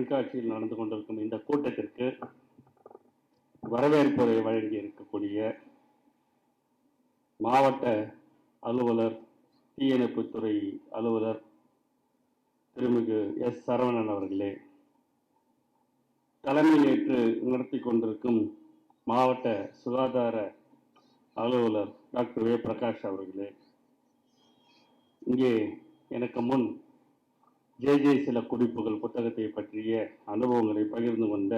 தென்காட்சியில் நடந்து கொண்டிருக்கும் இந்த கூட்டத்திற்கு வரவேற்புரை வழங்கி இருக்கக்கூடிய மாவட்ட அலுவலர், தீயணைப்புத்துறை அலுவலர் திருமிகு எஸ். சரவணன் அவர்களே, தலைமையேற்று நடத்தி கொண்டிருக்கும் மாவட்ட சுகாதார அலுவலர் டாக்டர் வே. பிரகாஷ் அவர்களே, இங்கே எனக்கு முன் ஜே சில குறிப்புகள் புத்தகத்தை பற்றிய அனுபவங்களை பகிர்ந்து கொண்ட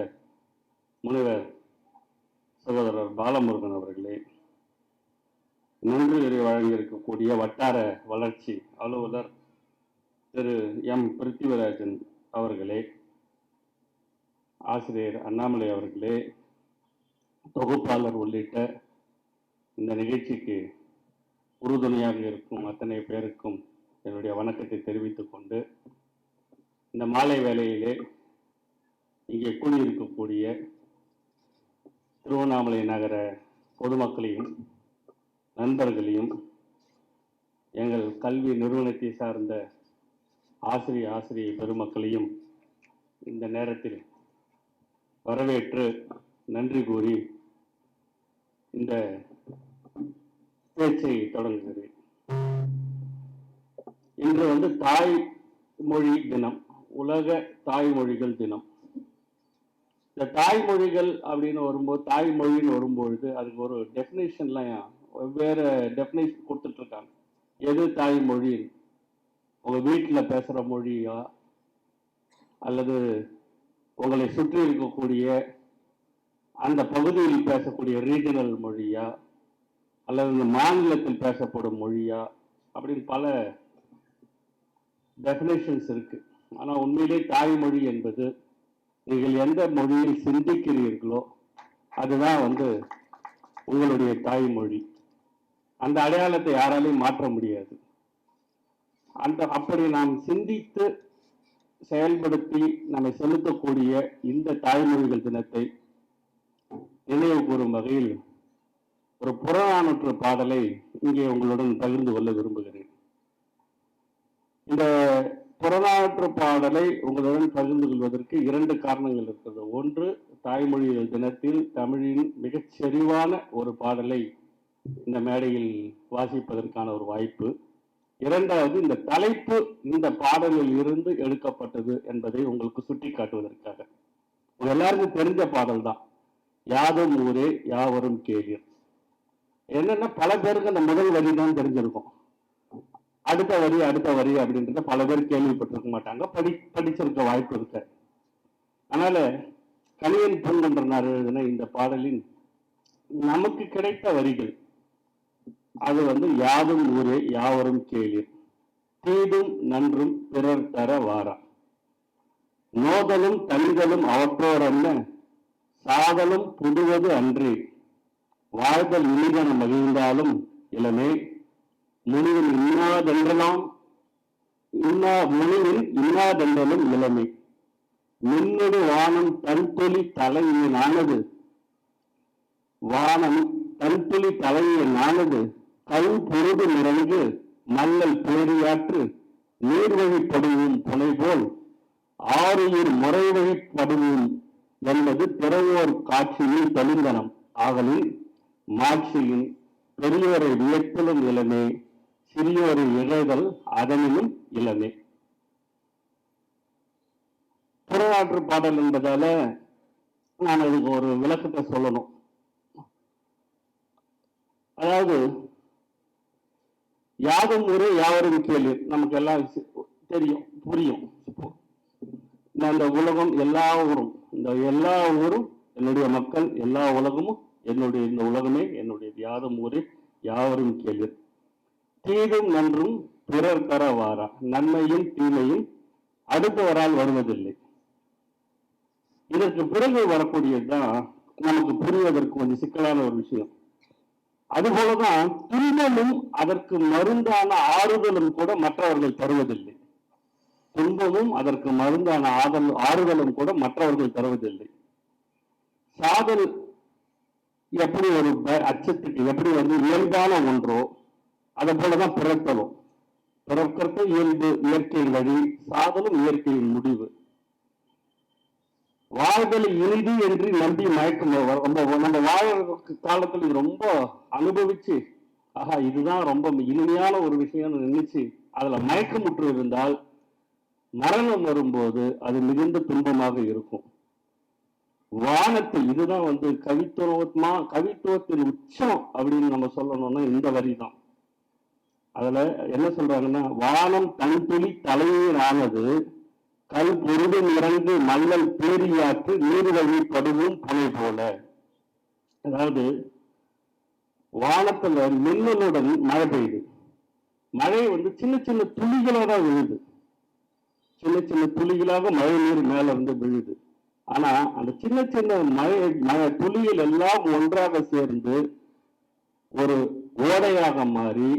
முனைவர் சகோதரர் பாலமுருகன் அவர்களே, நன்றியுரை வழங்கியிருக்கக்கூடிய வட்டார வளர்ச்சி அலுவலர் திரு எம். பிருத்திவிராஜன் அவர்களே, ஆசிரியர் அண்ணாமலை அவர்களே, தொகுப்பாளர் உள்ளிட்ட இந்த நிகழ்ச்சிக்கு உறுதுணையாக இருக்கும் அத்தனை பேருக்கும் என்னுடைய வணக்கத்தை தெரிவித்துக் கொண்டு, இந்த மாலை வேளையிலே இங்கே கூடியிருக்கக்கூடிய திருவண்ணாமலை நகர பொதுமக்களையும் நண்பர்களையும் எங்கள் கல்வி நிறுவனத்தை சார்ந்த ஆசிரிய பெருமக்களையும் இந்த நேரத்தில் வரவேற்று நன்றி கூறி இந்த பேச்சை தொடங்குகிறேன். இன்று தாய்மொழி தினம், உலக தாய்மொழிகள் தினம். இந்த தாய்மொழிகள் அப்படின்னு வரும்போது, தாய்மொழின்னு வரும்பொழுது அதுக்கு ஒரு டெஃபினேஷன்லாம் வெவ்வேறு டெஃபினேஷன் கொடுத்துட்டு இருக்காங்க. எது தாய்மொழி? உங்க வீட்டில் பேசுகிற மொழியா, அல்லது உங்களை சுற்றி இருக்கக்கூடிய அந்த பகுதியில் பேசக்கூடிய ரீஜனல் மொழியா, அல்லது இந்த மாநிலத்தில் பேசப்படும் மொழியா, அப்படின்னு பல டெஃபினேஷன்ஸ் இருக்கு. ஆனால் உண்மையிலே தாய்மொழி என்பது நீங்கள் எந்த மொழியில் சிந்திக்கிறீர்களோ அதுதான் உங்களுடைய தாய்மொழி. அந்த அடையாளத்தை யாராலையும் மாற்ற முடியாது. அப்படி நாம் சிந்தித்து செயல்படுத்தி நம்மை செலுத்தக்கூடிய இந்த தாய்மொழிகள் தினத்தை நினைவு கூறும் வகையில் ஒரு புறநானூற்று பாடலை இங்கே உங்களுடன் பகிர்ந்து கொள்ள விரும்புகிறேன். இந்த புறநானூற்று பாடலை உங்களுடன் பகிர்ந்து கொள்வதற்கு இரண்டு காரணங்கள் இருக்கிறது. ஒன்று, தாய்மொழிகள் தினத்தில் தமிழின் மிகச் செறிவான ஒரு பாடலை இந்த மேடையில் வாசிப்பதற்கான ஒரு வாய்ப்பு. இரண்டாவது, இந்த தலைப்பு இந்த பாடலில் இருந்து எடுக்கப்பட்டது என்பதை உங்களுக்கு சுட்டி காட்டுவதற்காக. உங்க எல்லாருக்கும் தெரிஞ்ச பாடல் தான், யாதும் ஊரே யாவரும் கேளீர். என்னன்னா, பல பேருக்கு அந்த முதல் வரி தான் தெரிஞ்சிருக்கும். அடுத்த வரி அப்படின்றத பல பேர் கேள்விப்பட்டிருக்க மாட்டாங்க, படிச்சிருக்க வாய்ப்பு இருக்கு. அதனால கணியன் பூங்கொன்றனார் எழுதின இந்த பாடலின் நமக்கு கிடைத்த வரிகள் அது யாதும் ஊரே யாவரும் கேளீர், தீதும் நன்றும் பிறர் தர வாரா, நோதலும் தனிதலும் அவற்றோரல்ல, சாதலும் புதுவது அன்றி, வாழ்தல் இனிதன மகிழ்ந்தாலும் இளமே, முனிவில் இன்னாதென்றலும் இளமை, மின்னொடு வானம் தன்தொலி தலையினானது, வானம் தன்துளி தலையினானது, கல் பொருது நிறைந்து மல்லல் பேரியாற்று நீர்வழிப்படுவும் புனை போல் ஆறுயிர் முறைவழிப்படுவும் என்பது பிறவோர் காட்சியில் தெளிந்தனம் ஆகலின், மாட்சியின் பெரியோரை வியத்தலும் இளமே, சிறியோரை இழைதல் அதனிலும் இளமே. புறநானூற்று பாடல் என்பதால நான் அதுக்கு ஒரு விளக்கத்தை சொல்லணும். அதாவது, யாதும் ஊரே யாவரும் கேளீர் நமக்கு எல்லாம் தெரியும், புரியும். இந்த உலகம் எல்லா ஊரும், இந்த எல்லா ஊரும் என்னுடைய மக்கள், எல்லா உலகமும் என்னுடைய, இந்த உலகமே என்னுடைய. யாதும் ஊரே யாவரும் கேளீர், தீதும் நன்றும் பிறர் தர வாரா, நன்மையும் தீமையும் அடுத்தவரால் வருவதில்லை. இதற்கு பிறகு வரக்கூடியதுதான் நமக்கு புரிவதற்கு கொஞ்சம் சிக்கலான ஒரு விஷயம். அதுபோலதான் துன்பமும் அதற்கு மருந்தான ஆறுதலும் கூட மற்றவர்கள் தருவதில்லை. துன்பமும் அதற்கு மருந்தான ஆறுதலும் கூட மற்றவர்கள் தருவதில்லை. சாதல் எப்படி ஒரு அச்சத்துக்கு எப்படி இயல்பான ஒன்றோ அதை போலதான் பிறத்தலும். பிறக்கிறது இயல்பு, இயற்கையின் வழி. சாதலும் இயற்கையின் முடிவு. வாழ்தலை இனிது என்று நம்பி மயக்கம் நம்ம வாழறதுக்கு காலத்துல இது ரொம்ப அனுபவிச்சு ஆஹா இதுதான் ரொம்ப இனிமையான ஒரு விஷயம்னு நினைச்சு அதுல மயக்கமுற்று இருந்தால் மரணம் வரும்போது அது மிகுந்த துன்பமாக இருக்கும். வானத்தில் இதுதான் வந்து கவித்துவத்தின் உச்சம் அப்படின்னு நம்ம சொல்லணும்னா இந்த வரி தான். அதுல என்ன சொல்றாங்கன்னா, வானம் தனித்துளி தலைநீர் ஆனது கல் பொருடு இறங்கு மல்லல் பேரியாற்று நீர்வழி படுவும் புனை போல. அதாவது வானத்துல மின்னலுடன் மழை பெய்யுது. மழை வந்து சின்ன சின்ன துளிகளோட விழுது. சின்ன சின்ன துளிகளாக மழை நீர் மேல வந்து விழுது. ஆனா அந்த சின்ன சின்ன மழை துளிகள் எல்லாம் ஒன்றாக சேர்ந்து ஒரு ஓடையாக மாறி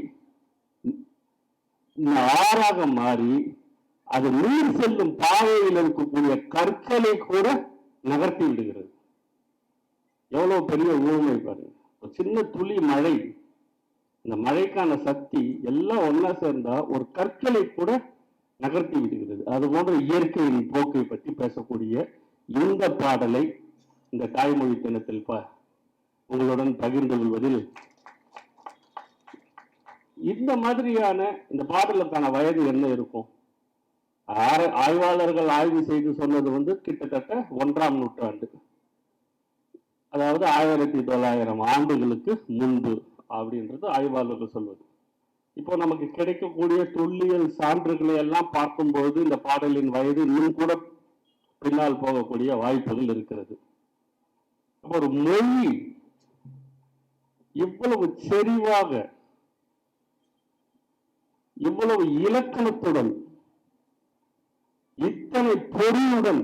ஆறாக மாறி அது நீர் செல்லும் பாதையில் இருக்கக்கூடிய கற்களை கூட நகர்த்தி விடுகிறது. எவ்வளவு பெரிய ஊழ்மை பாருங்க. ஒரு சின்ன துளி மழை, இந்த மழைக்கான சக்தி எல்லாம் ஒன்னா சேர்ந்தா ஒரு கற்களை கூட நகர்த்தி விடுகிறது. அது போன்ற இயற்கையின் போக்கை பற்றி பேசக்கூடிய இந்த பாடலை இந்த தாய்மொழி தினத்தில் உங்களுடன் பகிர்ந்து கொள்வதில் இந்த மாதிரியான இந்த பாடலுக்கான வயது என்ன இருக்கும்? ஆய்வாளர்கள் ஆய்வு செய்து சொன்னது வந்து கிட்டத்தட்ட 1ஆம் நூற்றாண்டு, அதாவது 1900 ஆண்டுகளுக்கு முன்பு அப்படின்றது ஆய்வாளர்கள் சொல்வது. இப்போ நமக்கு கிடைக்கக்கூடிய தொல்லியல் சான்றுகளை எல்லாம் பார்க்கும்போது இந்த பாடலின் வயது இன்னும் கூட பின்னால் போகக்கூடிய வாய்ப்புகள் இருக்கிறது. அப்போ ஒரு மொழி இவ்வளவு செறிவாக இவ்வளவு இலக்கணத்துடன் இத்தனை பொறியுடன்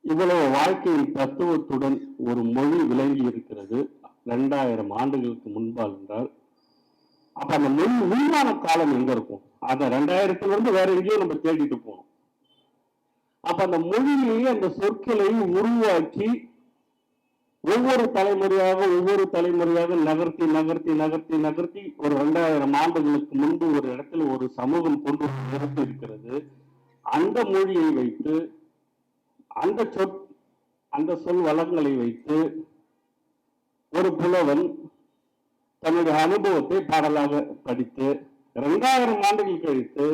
இவ்வளவு வாழ்க்கையின் தத்துவத்துடன் ஒரு மொழி விளங்கி இருக்கிறது 2000 ஆண்டுகளுக்கு முன்பால் என்றால், அப்ப அந்த மொழி உண்மையான காலம் எங்க இருக்கும்? அந்த 2000த்துல இருந்து வேற எங்கேயும் நம்ம தேடிட்டு போனோம். அப்ப அந்த மொழியிலேயே அந்த சொற்களை உருவாக்கி ஒவ்வொரு தலைமுறையாக நகர்த்தி நகர்த்தி நகர்த்தி நகர்த்தி ஒரு 2000 ஆண்டுகளுக்கு முன்பு ஒரு இடத்துல ஒரு சமூகம் கொண்டு நிறுத்தி இருக்கிறது. அந்த மொழியை வைத்து அந்த சொல் வளங்களை வைத்து ஒரு புலவன் தன்னுடைய அனுபவத்தை பாடலாக படித்து 2000 ஆண்டுகள் கழித்து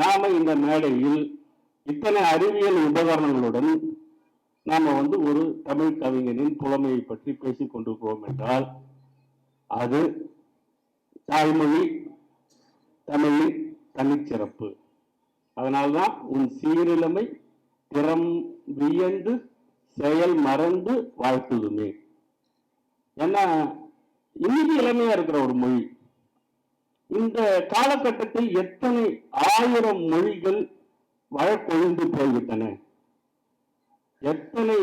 நாம இந்த மேடையில் இத்தனை அறிவியல் உபகரணங்களுடன் நாம வந்து ஒரு தமிழ் கவிஞனின் புலமையை பற்றி பேசிக் கொண்டிருக்கிறோம் என்றால் அது தாய்மொழி தமிழின் தனிச்சிறப்பு. அதனால்தான் உன் சீரிழமை திறம் வியந்து செயல் மறந்து வாழ்த்துதுமே. ஏன்னா இன்னைக்கு இளமையா இருக்கிற ஒரு மொழி இந்த காலகட்டத்தில் எத்தனை 1000 மொழிகள் வழக்கொழிந்து போய்விட்டன. எத்தனை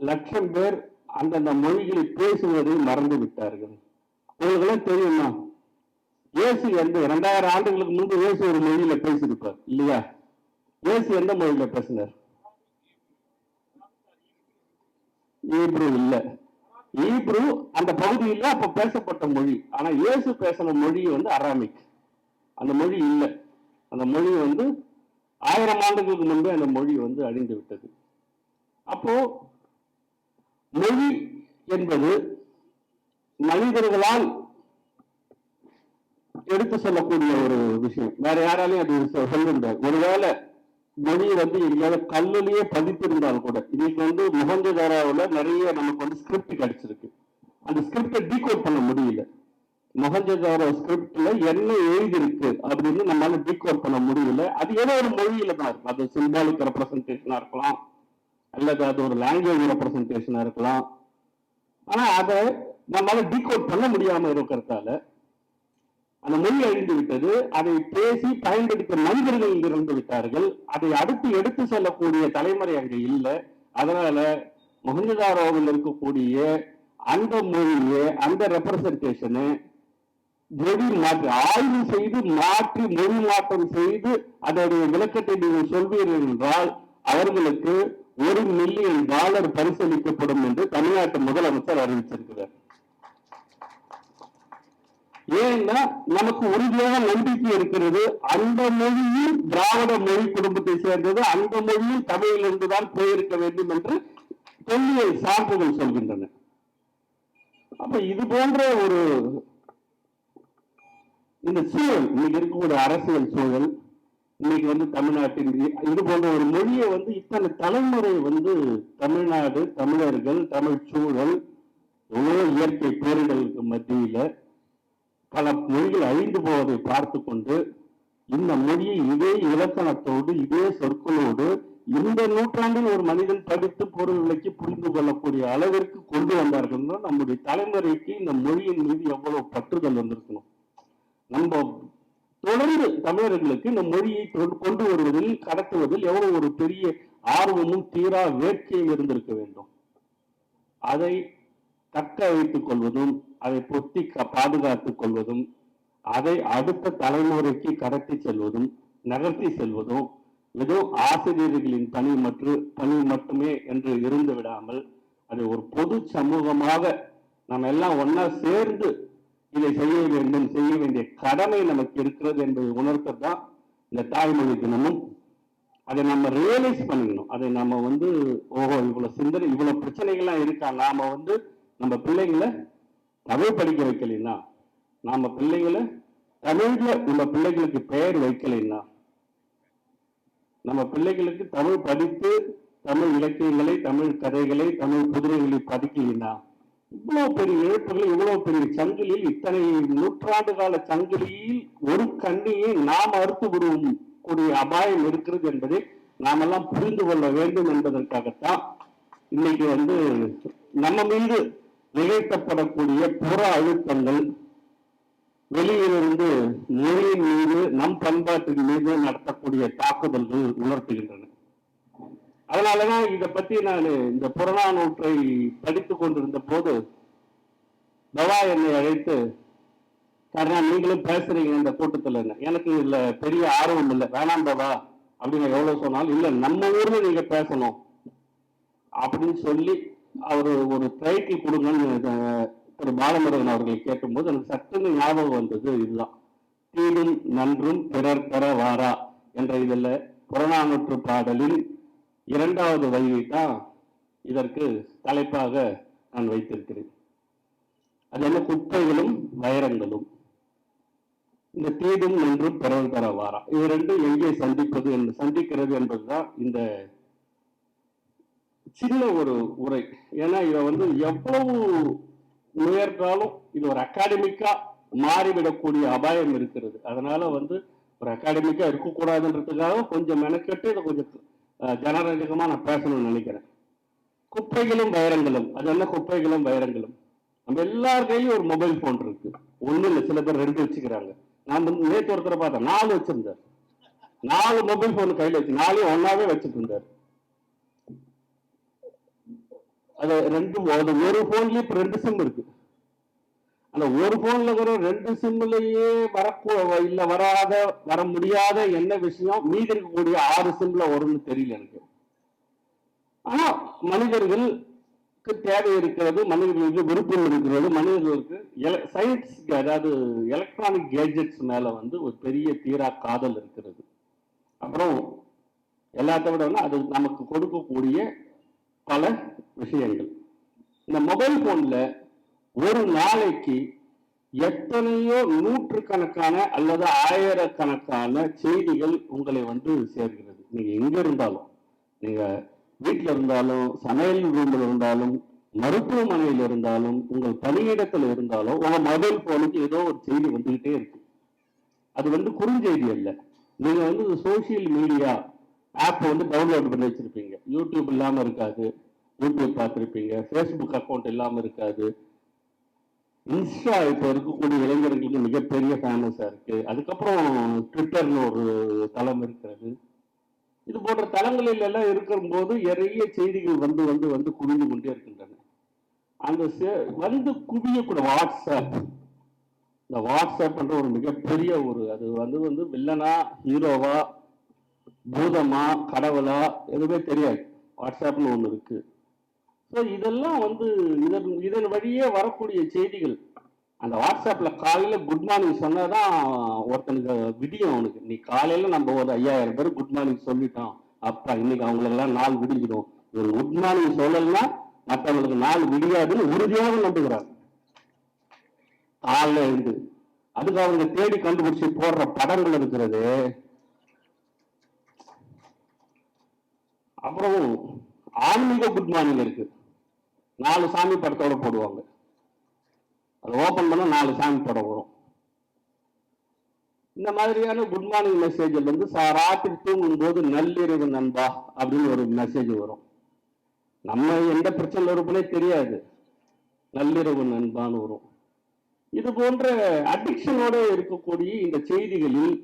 லட்சம் பேர் அந்தந்த மொழிகளை பேசுவதை மறந்து விட்டார்கள். உங்களுக்கெல்லாம் தெரியுமா, இயேசு எந்த 2000 ஆண்டுகளுக்கு முன்பு இயேசு ஒரு மொழியில பேசியிருப்பார் இல்லையா? இயேசு எந்த மொழியில பேசினார்? ஈப்ரு இல்ல. ஈப்ரு அந்த பகுதியில் அப்ப பேசப்பட்ட மொழி. ஆனா இயேசு பேசின மொழி வந்து அராமிக். அந்த மொழி இல்லை. அந்த மொழி வந்து 1000 ஆண்டுகளுக்கு முன்பே அந்த மொழி வந்து அழிந்து விட்டது. அப்போ மொழி என்பது மனிதர்களால் எடுத்து சொல்லக்கூடிய ஒரு விஷயம். வேற யாராலையும் அது சொல்ல முடியாது. ஒருவேளை மொழி வந்து எங்கேயாவது கல்லுலயே பதித்திருந்தால் கூட, இன்னைக்கு வந்து மொஹஞ்சதாரோவில் நிறைய நமக்கு வந்து ஸ்கிரிப்ட் கிடைச்சிருக்கு. அந்த ஸ்கிரிப்டை டீகோட் பண்ண முடியல. மொஹஞ்சதாரோ ஸ்கிரிப்ட்ல என்ன எழுதியிருக்கு அப்படின்னு நம்மளால டீகோட் பண்ண முடியல. அது ஏதோ ஒரு மொழியில தான் இருக்கும். அது சிம்பாலிக் ரெப்ரசன்டேஷனா இருக்கலாம், அல்லது அது ஒரு லாங்குவேஜ் ரெப்ரசன்டேஷனா இருக்கலாம். ஆனா அதை நம்மளால டீகோட் பண்ண முடியாம இருக்கிறதால அந்த மொழி அழிந்து விட்டது. அதை பேசி பயன்படுத்த மனிதர்கள் இறந்து விட்டார்கள். அதை அடுத்து எடுத்து செல்லக்கூடிய தலைமுறை அங்கே இல்லை. அதனால மொஹஞ்சதாரோவில் இருக்கக்கூடிய அந்த மொழியை, அந்த ரெப்ரசன்டேஷனை மொழி மாற்றி ஆய்வு செய்து மாற்றி மொழி மாற்றம் செய்து அதனுடைய விளக்கத்தை நீங்கள் சொல்வீர்கள் என்றால் அவர்களுக்கு $1 மில்லியன் பரிசளிக்கப்படும் என்று தமிழ்நாட்டு முதலமைச்சர் அறிவிச்சிருக்கிறார். ஏன்னா நமக்கு உறுதியான நம்பிக்கை இருக்கிறது, அந்த மொழியில் திராவிட மொழி குடும்பத்தை சேர்ந்தது, அந்த மொழியில் தமிழிலிருந்து தான் போயிருக்க வேண்டும் என்று தொல்லியல் சான்றுகள் சொல்கின்றன. அப்ப இது போன்ற ஒரு இந்த சூழல், இன்னைக்கு இருக்கக்கூடிய அரசியல் சூழல், இன்னைக்கு வந்து தமிழ்நாட்டின் இது போன்ற ஒரு மொழியை வந்து இத்தனை தலைமுறை வந்து தமிழ்நாடு, தமிழர்கள், தமிழ் சூழல், எவ்வளவு இயற்கை பேரிடர்களுக்கு மத்தியில பல மொழிகள் அழிந்து போவதை பார்த்து கொண்டு இந்த மொழியை இதே இலக்கணத்தோடு இதே சொற்களோடு இந்த நூற்றாண்டில் ஒரு மனிதன் படித்து பொருள் விளக்கி புரிந்து கொள்ளக்கூடிய அளவிற்கு கொண்டு வந்தார்கள். நம்முடைய தலைமுறைக்கு இந்த மொழியின் மீது எவ்வளவு பற்றுதல் வந்திருக்கணும். நம்ம தொடர்ந்து தமிழர்களுக்கு இந்த மொழியை கொண்டு வருவதில், கடத்துவதில் எவ்வளவு ஒரு பெரிய ஆர்வமும் தீரா வேட்கையும் இருந்திருக்க வேண்டும். அதை தக்க வைத்துக் கொள்வதும், அதை பொத்தி பாதுகாத்துக் கொள்வதும், அதை அடுத்த தலைமுறைக்கு கடத்தி செல்வதும், நகர்த்தி செல்வதும் ஏதோ ஆசிரியர்களின் பணி மட்டுமே என்று இருந்து விடாமல், அதை ஒரு பொது சமூகமாக நம்ம எல்லாம் ஒன்னா சேர்ந்து இதை செய்ய வேண்டும், செய்ய வேண்டிய கடமை நமக்கு இருக்கிறது என்பதை உணர்த்ததான் இந்த தாய்மொழி தினமும். அதை நம்ம ரியலைஸ் பண்ணிக்கணும். அதை நம்ம வந்து ஓஹோ இவ்வளவு சிந்தனை, இவ்வளவு பிரச்சனைகள்லாம் இருக்கா, நாம வந்து நம்ம பிள்ளைங்களை தமிழ் படிக்க வைக்கலைன்னா, நாம பிள்ளைங்களை தமிழ்ல நம்ம பிள்ளைகளுக்கு பெயர் வைக்கலைன்னா, நம்ம பிள்ளைகளுக்கு தமிழ் படித்து தமிழ் இலக்கியங்களை, தமிழ் கதைகளை, தமிழ் புதிரைகளை படிக்கலைன்னா, இவ்வளவு பெரிய இழப்புகள், இவ்வளவு பெரிய சங்கிலியில், இத்தனை நூற்றாண்டு கால சங்கிலியில் ஒரு கண்ணியை நாம் அறுத்து விடுவோம் கூடிய அபாயம் இருக்கிறது என்பதை நாமெல்லாம் புரிந்து கொள்ள வேண்டும் என்பதற்காகத்தான் இன்னைக்கு வந்து நம்ம மீது நிகழ்த்தப்படக்கூடிய புற அழுத்தங்கள், வெளியிலிருந்து மொழியின் மீது, நம் பண்பாட்டின் மீது நடத்தக்கூடிய தாக்குதல்கள் உணர்த்துகின்றன. அதனாலதான் இதை பத்தி நான் இந்த புறநானூற்றை படித்துக் கொண்டிருந்த போது பவா என்னை அழைத்து, காரணம் நீங்களும் பேசுறீங்க இந்த கூட்டத்தில், எனக்கு இதுல பெரிய ஆர்வம் இல்லை, வேணாம் பவா அப்படின்னு எவ்வளவு சொன்னாலும், இல்ல நம்ம ஊர்ல நீங்க பேசணும் அப்படின்னு சொல்லி அவர் ஒரு டைட்டில் கொடுங்கன்னு திரு பாலமுருகன் அவர்களை கேட்கும்போது எனக்கு சட்டுன்னு ஞாபகம் வந்தது. இதுதான் தீடும் நன்றும் பிறர் பெற வாரா என்ற இதுல புறநானூற்று பாடலின் 2வது வரியை தான் இதற்கு தலைப்பாக நான் வைத்திருக்கிறேன். அது என்ன? குப்பைகளும் வைரங்களும். இந்த தீடும் நன்றும் பிறர் பெற வாரா, இது ரெண்டும் எங்கே சந்திக்கிறது என்பதுதான் இந்த சின்ன ஒரு உரை. ஏன்னா இதை வந்து எவ்வளவு முயற்றாலும் இது ஒரு அகாடமிக்கா மாறிவிடக்கூடிய அபாயம் இருக்கிறது. அதனால வந்து ஒரு அகாடமிக்கா இருக்கக்கூடாதுன்றதுக்காக கொஞ்சம் மெனக்கெட்டு இதை கொஞ்சம் ஜனரஞ்சகமா நான் பேசணும்னு நினைக்கிறேன். குப்பைகளும் வைரங்களும். அது என்ன குப்பைகளும் வைரங்களும்? நம்ம எல்லார் கையிலும் ஒரு மொபைல் போன் இருக்கு. ஒண்ணு இல்லை, சில பேர் 2 வச்சுக்கிறாங்க. நான் நேற்று ஒருத்தரை பார்த்தேன், 4 வச்சிருந்தார். 4 மொபைல் போன் கையில வச்சு 4 ஒன்னாவே வச்சுட்டு இருந்தார். அது ஒரு போன்லயே இப்ப 2 சிம் இருக்கு. அந்த ஒரு போன்ல இருக்கிற 2 சிம்லயே வர முடியாத என்ன விஷயம் மீதி இருக்கக்கூடிய 6 சிம்ல வரும்னு தெரியல எனக்கு. ஆனா மனிதர்களுக்கு தேவை இருக்கிறது, மனிதர்களுக்கு விருப்பம் இருக்கிறது, மனிதர்களுக்கு சயின்ஸ், அதாவது எலக்ட்ரானிக் கேஜெட்ஸ் மேல வந்து ஒரு பெரிய தீரா காதல் இருக்கிறது. அப்புறம் எல்லாத்த விட அது நமக்கு கொடுக்கக்கூடிய பல விஷயங்கள். இந்த மொபைல் போன்ல ஒரு நாளைக்கு எத்தனையோ நூற்றுக்கணக்கான அல்லது ஆயிரக்கணக்கான செய்திகள் உங்களை வந்து சேர்கிறது. நீங்க எங்க இருந்தாலும், நீங்க வீட்டில் இருந்தாலும், சமையல் ரூமில் இருந்தாலும், மருத்துவமனையில் இருந்தாலும், உங்கள் பணியிடத்தில் இருந்தாலும், உங்க மொபைல் போனுக்கு ஏதோ ஒரு செய்தி வந்துகிட்டே இருக்கு. அது வந்து குறுஞ்செய்தி அல்ல. நீங்க வந்து சோசியல் மீடியா ஆப் வந்து டவுன்லோட் பண்ணி வச்சிருப்பீங்க. யூடியூப் இல்லாம இருக்காது, யூடியூப் பார்த்துருப்பீங்க. ஃபேஸ்புக் அக்கௌண்ட் இல்லாம இருக்காது. இன்ஸ்டா இப்போ இருக்கக்கூடிய இளைஞர்களுக்கு மிகப்பெரிய ஃபேமஸா இருக்கு. அதுக்கப்புறம் ட்விட்டர்னு ஒரு தளம் இருக்கிறது. இது போன்ற தளங்களில் எல்லாம் இருக்கும்போது நிறைய செய்திகள் வந்து வந்து வந்து குவிந்து கொண்டே இருக்கின்றன. அந்த வந்து குவியக்கூட வாட்ஸ்அப், இந்த வாட்ஸ்அப் என்ற ஒரு மிகப்பெரிய ஒரு, அது வந்து வில்லனா, ஹீரோவா, பூதமா, கடவுளா எதுவுமே தெரியாது. வாட்ஸ்அப்னு ஒண்ணு இருக்கு. ஸோ இதெல்லாம் வந்து இதன் வழியே வரக்கூடிய செய்திகள், அந்த வாட்ஸ்அப்ல காலையில குட் மார்னிங் சொன்னாதான் ஒருத்தனுக்கு விடியும் அவனுக்கு. நீ காலையில நம்ம ஒரு 5000 பேர் குட் மார்னிங் சொல்லிட்டோம், அப்பா இன்னைக்கு அவங்களெல்லாம் நாள் விடிஞ்சிடும். ஒரு குட் மார்னிங் சொல்லலைன்னா மற்றவங்களுக்கு நாள் விடியாதுன்னு உறுதியாக நம்புகிறார். காலைல இருந்து அதுக்கு அவங்க தேடி கண்டுபிடிச்சு போடுற படங்கள் இருக்கிறது. அப்புறம் ஆன்மீக குட் மார்னிங் இருக்கு, 4 சாமி படத்தோட போடுவாங்க. அதை ஓபன் பண்ண 4 சாமி படம் வரும். இந்த மாதிரியான குட் மார்னிங் மெசேஜ் வந்து ராத்திரி தூங்கும் போது நள்ளிரவு நண்பா அப்படின்னு ஒரு மெசேஜ் வரும். நம்ம எந்த பிரச்சனை இருப்பனே தெரியாது, நள்ளிரவு நண்பான்னு வரும். இது போன்ற அடிக்ஷனோட இருக்கக்கூடிய இந்த செய்திகளில்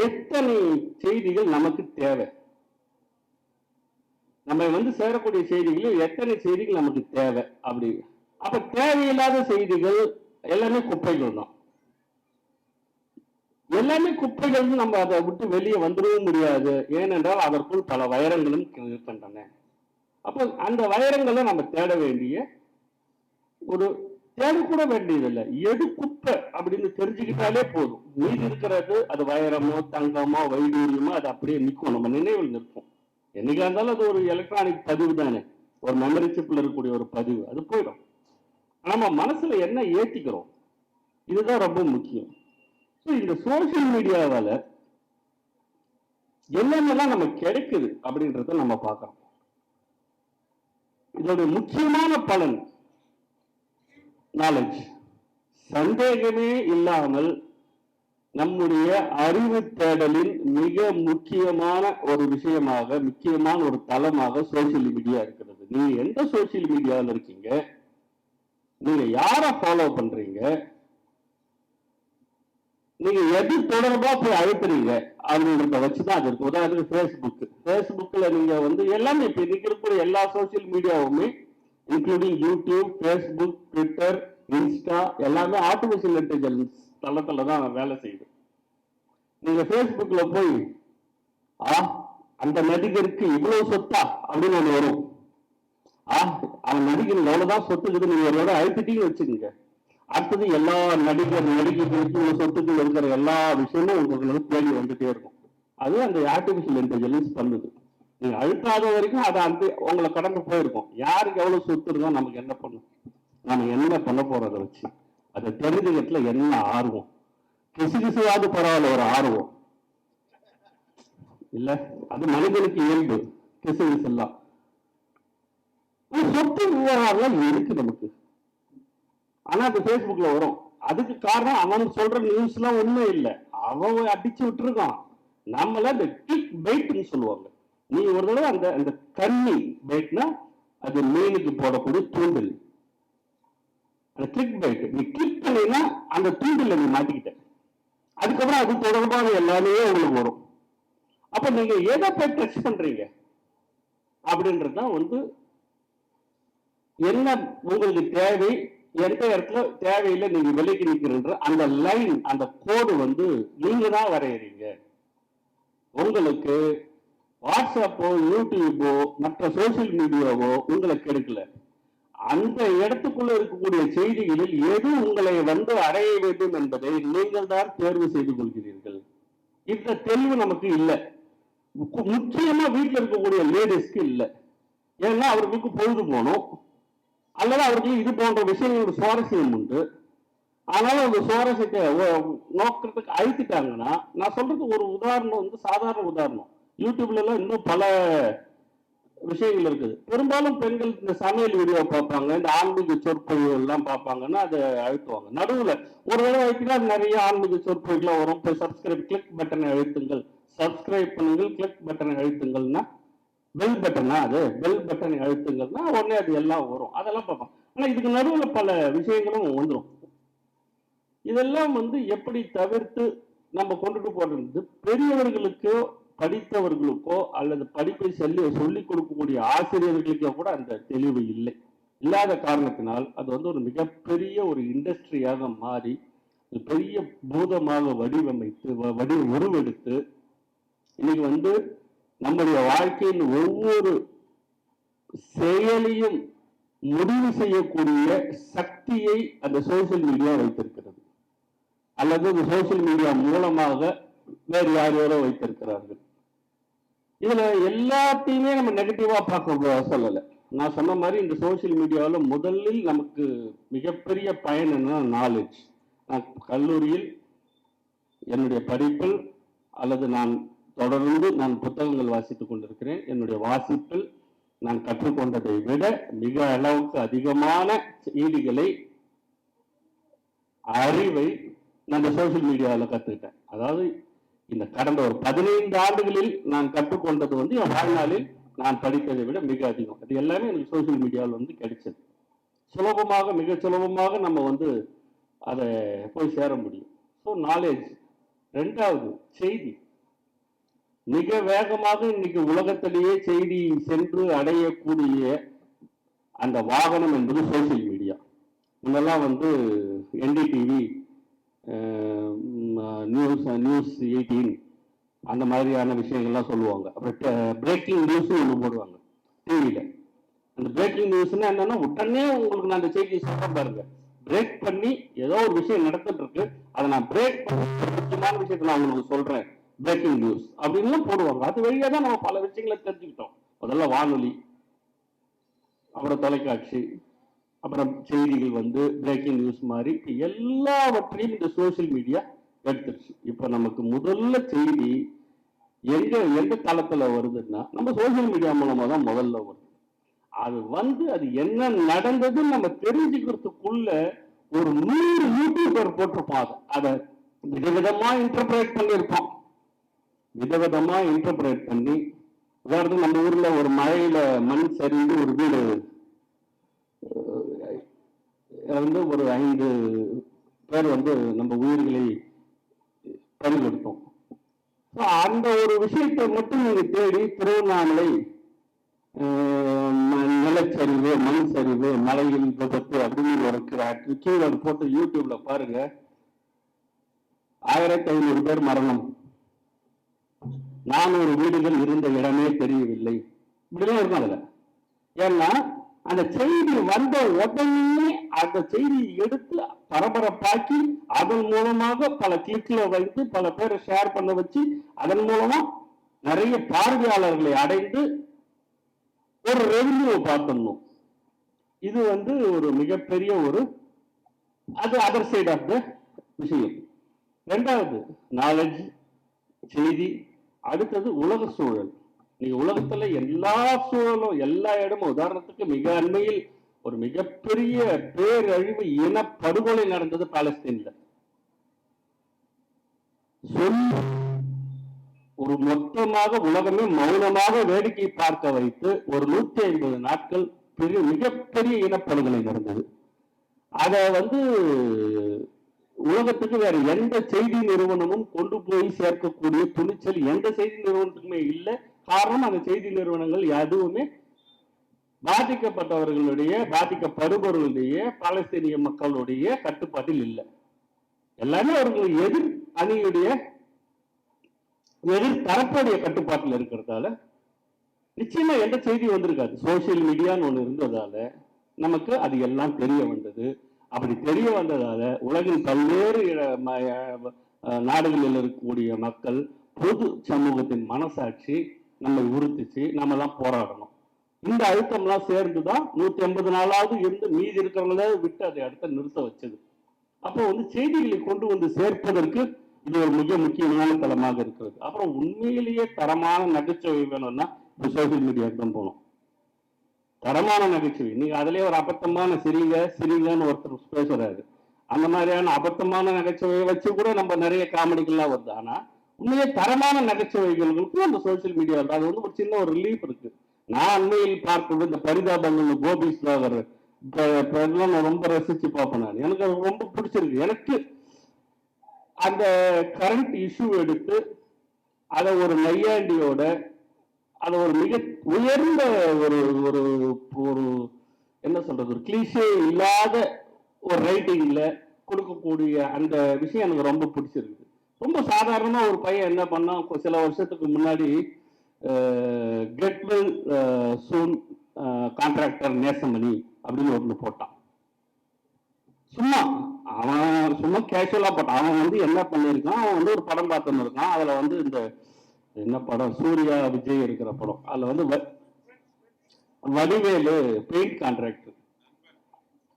எத்தனை செய்திகள் நமக்கு தேவை? நம்ம வந்து சேரக்கூடிய செய்திகளில் எத்தனை செய்திகள் நமக்கு தேவை? அப்படி அப்ப தேவையில்லாத செய்திகள் எல்லாமே குப்பைகள் தான். எல்லாமே குப்பைகள், நம்ம அதை விட்டு வெளியே வந்துடவும் முடியாது. ஏனென்றால் அதற்குள் பல வைரங்களும் இருக்கின்றன. அப்போ அந்த வைரங்களை நம்ம தேட வேண்டிய ஒரு தேடக்கூட வேண்டியதில்லை. எது குப்பை அப்படின்னு தெரிஞ்சுக்கிட்டாலே போதும். மீதி இருக்கிறது அது வைரமோ தங்கமோ வைடூரியமோ அது அப்படியே நிற்கும், நம்ம நினைவில் நிற்கும். என்னைக்கா இருந்தாலும் அது ஒரு எலக்ட்ரானிக் பதிவு தானே, ஒரு மெமரி சிப்ல இருக்கக்கூடிய ஒரு பதிவு, அது போயிடும். நம்ம மனசுல என்ன ஏற்றிக்கிறோம், இதுதான் ரொம்ப முக்கியம். இந்த சோசியல் மீடியாவால என்னென்னலாம் நமக்கு கிடைக்குது அப்படின்றத நம்ம பார்க்கிறோம். இதோட முக்கியமான பலன் நாலேஜ். சந்தேகமே இல்லாமல் நம்முடைய அறிவு தேடலின் மிக முக்கியமான ஒரு விஷயமாக, முக்கியமான ஒரு தளமாக சோசியல் மீடியா இருக்கிறது. நீங்க எந்த சோசியல் மீடியாவில் இருக்கீங்க, நீங்க யாரை ஃபாலோ பண்றீங்க, நீங்க எது தொடர்பா போய் அழுத்துறீங்க அப்படின்றத வச்சுதான் அது இருக்கு. உதாரணத்துக்கு ஃபேஸ்புக்ல நீங்க வந்து எல்லாமே இப்ப இன்னைக்கு இருக்கக்கூடிய எல்லா சோசியல் மீடியாவுமே including YouTube, Facebook, Twitter, Insta எல்லாமே ஆர்டிபிஷியல் இன்டெலிஜென்ஸ் தளத்துல தான் வேலை செய்யுது. நீங்க ஃபேஸ்புக்ல போய் அந்த நடிகருக்கு இவ்வளவு சொத்தா அப்படின்னு ஒண்ணு வரும். அவன் நடிகர் எவ்வளவுதான் சொத்துக்குது நீங்க ஒரு தடவை அழுத்திட்டீங்கன்னு வச்சுக்கோங்க, அடுத்தது எல்லா நடிகைகளுக்கு சொத்துக்கள் இருக்கிற எல்லா விஷயமும் உங்களுக்கு தேடி வந்துட்டே இருக்கும். அது அந்த ஆர்டிபிஷியல் இன்டெலிஜென்ஸ் பண்ணுது. நீங்க அழுத்தாத வரைக்கும் அதை அந்த உங்களை கடந்து போயிருக்கும். யாருக்கு எவ்வளவு சொத்து இருக்கோ நமக்கு என்ன பண்ணும், நம்ம என்ன பண்ண போறதை வச்சு அதை தெரிஞ்சுக்கிறதுல என்ன ஆர்வம், கிசுகிசுவாது பரவாயில்ல ஒரு ஆர்வம் இல்ல, அது மனிதனுக்கு இயல்பு. கிசுகிசு எல்லாம் சொத்து விவகாரம் இருக்கு நமக்கு. ஆனா அது பேஸ்புக்ல வரும். அதுக்கு காரணம் அவன் சொல்ற நியூஸ் எல்லாம் உண்மை இல்லை, அவன் அடிச்சு விட்டுருக்கான். நம்மள இந்த கிளிக் பைட்னு சொல்லுவாங்க. நீ ஒரு தடவை அந்த அந்த கண்ணி பைட்னா அது மீனுக்கு போடக்கூடிய தூண்டில், அந்த கிளிக் பைட் நீ கிளிக் பண்ணினா அந்த தூண்டில் நீ மாட்டிக்கிட்ட, அதுக்கப்புறம் அது தொடர்பான எல்லாமே உங்களுக்கு வரும். அப்ப நீங்க எதை போய் டச் பண்றீங்க அப்படின்றதுதான் வந்து என்ன உங்களுக்கு தேவை, எந்த இடத்துல தேவையில்லை நீங்க விலைக்கு நிற்கிற அந்த லைன், அந்த கோடு வந்து நீங்க தான் வரையறீங்க. உங்களுக்கு வாட்ஸ்அப்போ யூடியூபோ மற்ற சோசியல் மீடியாவோ உங்களை கெடுக்கல. அந்த இடத்துக்குள்ள இருக்கக்கூடிய செய்திகளில் எது உங்களை வந்து அடைய வேண்டும் என்பதை நீங்கள் தான் தேர்வு செய்து கொள்கிறீர்கள். இந்த தெளிவு நமக்கு இல்லை. முக்கியமா வீட்டில் இருக்கக்கூடிய லேடிஸ்க்கு இல்லை. ஏன்னா அவர்களுக்கு பொழுது போகணும், அல்லது அவர்களுக்கு இது போன்ற விஷயங்களோட சுவாரஸ்யம் உண்டு. ஆனாலும் அந்த சுவாரஸ்யத்தை நோக்கிறதுக்கு அழுத்திட்டாங்கன்னா, நான் சொல்றது ஒரு உதாரணம் வந்து சாதாரண உதாரணம். யூடியூப்ல எல்லாம் இன்னும் பல விஷயங்கள் இருக்குது. பெரும்பாலும் பெண்கள் இந்த சமையல் வீடியோ பார்ப்பாங்க, இந்த ஆன்மீக சொற்பொழிவு எல்லாம் பார்ப்பாங்கன்னா அதை அழுத்துவாங்க. நடுவில் ஒரு தடவை அழுத்தினா நிறைய ஆன்மீக சொற்பொழிவுலாம் வரும். இப்போ சப்ஸ்கிரைப் கிளிக் பட்டனை அழுத்துங்கள், சப்ஸ்கிரைப் பண்ணுங்கள், கிளிக் பட்டனை அழுத்துங்கள்னா பெல் பட்டனா, அது பெல் பட்டனை அழுத்துங்கள்னா உடனே அது எல்லாம் வரும், அதெல்லாம் பார்ப்போம். ஆனா இதுக்கு நடுவில் பல விஷயங்களும் வந்துடும். இதெல்லாம் வந்து எப்படி தவிர்த்து நம்ம கொண்டுட்டு போறது, பெரியவர்களுக்கோ படித்தவர்களுக்கோ அல்லது படிப்பை சொல்லிக் கொடுக்கக்கூடிய ஆசிரியர்களுக்கோ கூட அந்த தெளிவு இல்லை. இல்லாத காரணத்தினால் அது வந்து ஒரு மிகப்பெரிய ஒரு இண்டஸ்ட்ரியாக மாறி பெரிய பூதமாக வடிவமைத்து உருவெடுத்து இன்னைக்கு வந்து நம்முடைய வாழ்க்கையின் ஒவ்வொரு செயலையும் முடிவு செய்யக்கூடிய சக்தியை அந்த சோசியல் மீடியா வைத்திருக்கிறது, அல்லது இந்த சோசியல் மீடியா மூலமாக வேறு யாரோ வைத்திருக்கிறார்கள். இதுல எல்லாத்தையுமே நம்ம நெகட்டிவா பார்க்க சொல்லலை. நான் சொன்ன மாதிரி இந்த சோசியல் மீடியாவில் முதலில் நமக்கு மிகப்பெரிய பயன் என்ன, நாலேஜ். நான் கல்லூரியில் என்னுடைய படிப்பில் அல்லது நான் தொடர்ந்து புத்தகங்கள் வாசித்துக் கொண்டிருக்கிறேன். என்னுடைய வாசிப்பில் நான் கற்றுக்கொண்டதை விட மிக அளவுக்கு அதிகமான செய்திகளை, அறிவை நான் சோசியல் மீடியாவில் கற்றுக்கிட்டேன். அதாவது இந்த கடந்த ஒரு 15 ஆண்டுகளில் நான் கற்றுக்கொண்டது என் வாழ்நாளில் நான் படித்ததை விட மிக அதிகம். அது எல்லாமே எனக்கு சோசியல் மீடியாவில் கிடைச்சது. சுலபமாக, மிக சுலபமாக நம்ம அதை போய் சேர முடியும். So knowledge. ரெண்டாவது செய்தி. மிக வேகமாக இன்னைக்கு உலகத்திலேயே செய்தி சென்று அடையக்கூடிய அந்த வாகனம் என்பது சோசியல் மீடியா. முன்னெல்லாம் என்டிடிவி, நியூஸ் 18 அந்த மாதிரியான விஷயங்கள்லாம் சொல்லுவாங்க. அப்புறம் பிரேக்கிங் நியூஸ் ஒன்று போடுவாங்க டிவியில். அந்த பிரேக்கிங் நியூஸ்னா என்னன்னா, உடனே உங்களுக்கு நான் அந்த செய்தியை சொல்றேன் பாருங்க, பிரேக் பண்ணி ஏதோ ஒரு விஷயம் நடந்துட்டு இருக்கு, அதை நான் பிரேக் பண்ணி முக்கியமான விஷயத்தை நான் உங்களுக்கு சொல்றேன், பிரேக்கிங் நியூஸ் அப்படின்னு போடுவாங்க. அது வழியா தான் நம்ம பல விஷயங்களை தெரிஞ்சுக்கிட்டோம். முதல்ல வானொலி, அப்புறம் தொலைக்காட்சி, அப்புறம் செய்திகள் பிரேக்கிங் நியூஸ் மாதிரி எல்லாவற்றையும் இந்த சோசியல் மீடியா எடுத்துருச்சு. இப்ப நமக்கு முதல்ல செய்தி எந்த தளத்துல வருதுன்னா நம்ம சோசியல் மீடியா மூலமா தான் முதல்ல வருது. அது அது என்ன நடந்ததுன்னு நம்ம தெரிஞ்சுக்கிறதுக்குள்ள ஒரு 100 யூடியூபர் போட்டிருப்பாங்க. அதை விதவிதமா இன்டர்பிரேட் பண்ணியிருப்பான். விதவிதமா இன்டர்பிரேட் பண்ணி, உதாரணத்துக்கு நம்ம ஊர்ல ஒரு மழையில மண் சரிந்து ஒரு வீடு ஒரு 5 பேர் நம்ம உயிர்களை பறிகொடுத்தோம். அந்த ஒரு விஷயத்தை மட்டும் நீங்க தேடி திருவண்ணாமலை நிலச்சரிவு, மண் சரிவு, மலையில் விபத்து அப்படின்னு ஒரு கீழே போட்டு யூடியூப்ல பாருங்க, 1500 பேர் மரணம், 400 வீடுகள் இருந்த இடமே தெரியவில்லை, இப்படிலாம் இருக்கும் அதுல. ஏன்னா அந்த செய்தி வந்த உடனே அந்த செய்தியை எடுத்து பரபரப்பாக்கி அதன் மூலமாக பல கிளிக்ல வைத்து பல பேரை ஷேர் பண்ண வச்சு அதன் மூலமா நிறைய பார்வையாளர்களை அடைந்து ஒரு ரெவன்யூ பார்க்கணும். இது ஒரு மிகப்பெரிய அது அதர் சைட் ஆஃப் த விஷயம். ரெண்டாவது நாலேஜ், செய்தி. அடுத்தது உலக சூழல். நீங்க உலகத்துல எல்லா சூழலும், எல்லா இடமும், உதாரணத்துக்கு மிக அண்மையில் ஒரு மிகப்பெரிய பேரழிவு, இன படுகொலை நடந்தது பாலஸ்தீன்ல. ஒரு மொத்தமாக உலகமே மௌனமாக வேடிக்கை பார்க்க வைத்து ஒரு 150 நாட்கள் மிகப்பெரிய இனப்படுகொலை நடந்தது. அத உலகத்துக்கு வேற எந்த செய்தி நிறுவனமும் கொண்டு போய் சேர்க்கக்கூடிய துணிச்சல் எந்த செய்தி நிறுவனத்துக்குமே இல்லை. காரணம், அந்த செய்தி நிறுவனங்கள் எதுவுமே பாதிக்கப்பட்டவர்களுடைய, பாதிக்கப்படுபவர்களுடைய, பாலஸ்தீனிய மக்களுடைய கட்டுப்பாட்டில் இல்லை. எல்லாமே அவர்கள் எதிர் அணியுடைய, எதிர் தரப்புடைய கட்டுப்பாட்டில் இருக்கிறதால நிச்சயமா எந்த செய்தி வந்திருக்காது. சோசியல் மீடியான்னு ஒண்ணு இருந்ததால நமக்கு அது எல்லாம் தெரிய வந்தது. அப்படி தெரிய வந்ததால உலகின் பல்வேறு நாடுகளில் இருக்கக்கூடிய மக்கள், பொது சமூகத்தின் மனசாட்சி நம்மை உறுத்திச்சு, நம்ம தான் போராடணும். இந்த அழுத்தம்லாம் சேர்ந்துதான் 180 நாளாவது இருந்து மீதி இருக்கிறவங்கள விட்டு அதை அடுத்த நிறுத்த வச்சது. அப்போ செய்திகளை கொண்டு சேர்ப்பதற்கு இது ஒரு மிக முக்கியமான தளமாக இருக்கிறது. அப்புறம் உண்மையிலேயே தரமான நகைச்சுவை வேணும்னா இப்போ சோசியல் மீடியாவுக்கு தான் போகணும். தரமான நகைச்சுவை. நீங்க அதுலயே ஒரு அபத்தமான சிரிங்கன்னு ஒருத்தர் பேசுறாரு, அந்த மாதிரியான அபத்தமான நகைச்சுவையை வச்சு கூட நம்ம நிறைய காமெடிகள்லாம் வருது. ஆனா உண்மையே தரமான நகைச்சுவைகளுக்கும் அந்த சோசியல் மீடியாவில் அது ஒரு சின்ன ஒரு ரிலீஃப் இருக்கு. நான் அண்மையில் பார்க்கிறது இந்த பரிதாபங்கள், கோபி சாகர் நான் ரொம்ப ரசிச்சு பார்ப்பேன். நான் எனக்கு அது ரொம்ப பிடிச்சிருக்கு. எனக்கு அந்த கரண்ட் இஷ்யூ எடுத்து அதை ஒரு நையாண்டியோட, அதை ஒரு மிக உயர்ந்த ஒரு ஒரு ஒரு என்ன சொல்றது, ஒரு கிளீஷே இல்லாத ஒரு ரைட்டிங்ல கொடுக்கக்கூடிய அந்த விஷயம் எனக்கு ரொம்ப பிடிச்சிருக்கு. ரொம்ப சாதாரணமா ஒரு பையன் என்ன பண்ணா, சில வருஷத்துக்கு முன்னாடி கெட் வெல் சூன் கான்ட்ராக்டர் நேசமணி அப்படின்னு ஒன்று போட்டான். சும்மா அவன் சும்மா கேஷுவலா போட்டான். அவன் வந்து என்ன பண்ணியிருக்கான், அவன் வந்து ஒரு படம் பார்த்துன்னு இருக்கான். அதுல வந்து இந்த என்ன படம், சூர்யா விஜய் இருக்கிற படம், அதுல வந்து வடிவேலு பெயிண்ட் கான்ட்ராக்டர்,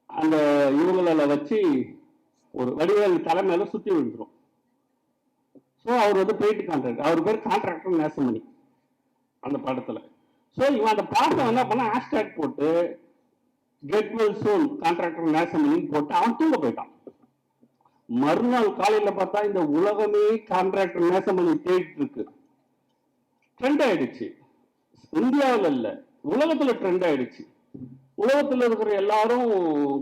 அந்த இவங்கள வச்சு ஒரு வடிவேலு தலைமையில சுத்தி விழுந்துரும். ஸோ அவர் வந்து பெயிண்ட் கான்ட்ராக்டர், அவர் பேர் கான்ட்ராக்டர் நேசமணி அந்த படத்துல. ஸோ இவன் அந்த பாட்டை என்ன பண்ண ஹேஷ்டேக் போட்டு கெட் வெல் சூன் கான்ட்ராக்டர் நேசமணின்னு போட்டு அவன் தூங்க போயிட்டான். மறுநாள் காலையில பார்த்தா இந்த உலகமே கான்ட்ராக்டர் நேசமணி தேடிட்டு இருக்கு. ட்ரெண்ட் ஆயிடுச்சு. இந்தியாவில் இல்ல, உலகத்துல ட்ரெண்ட் ஆயிடுச்சு. உலகத்துல இருக்கிற எல்லாரும்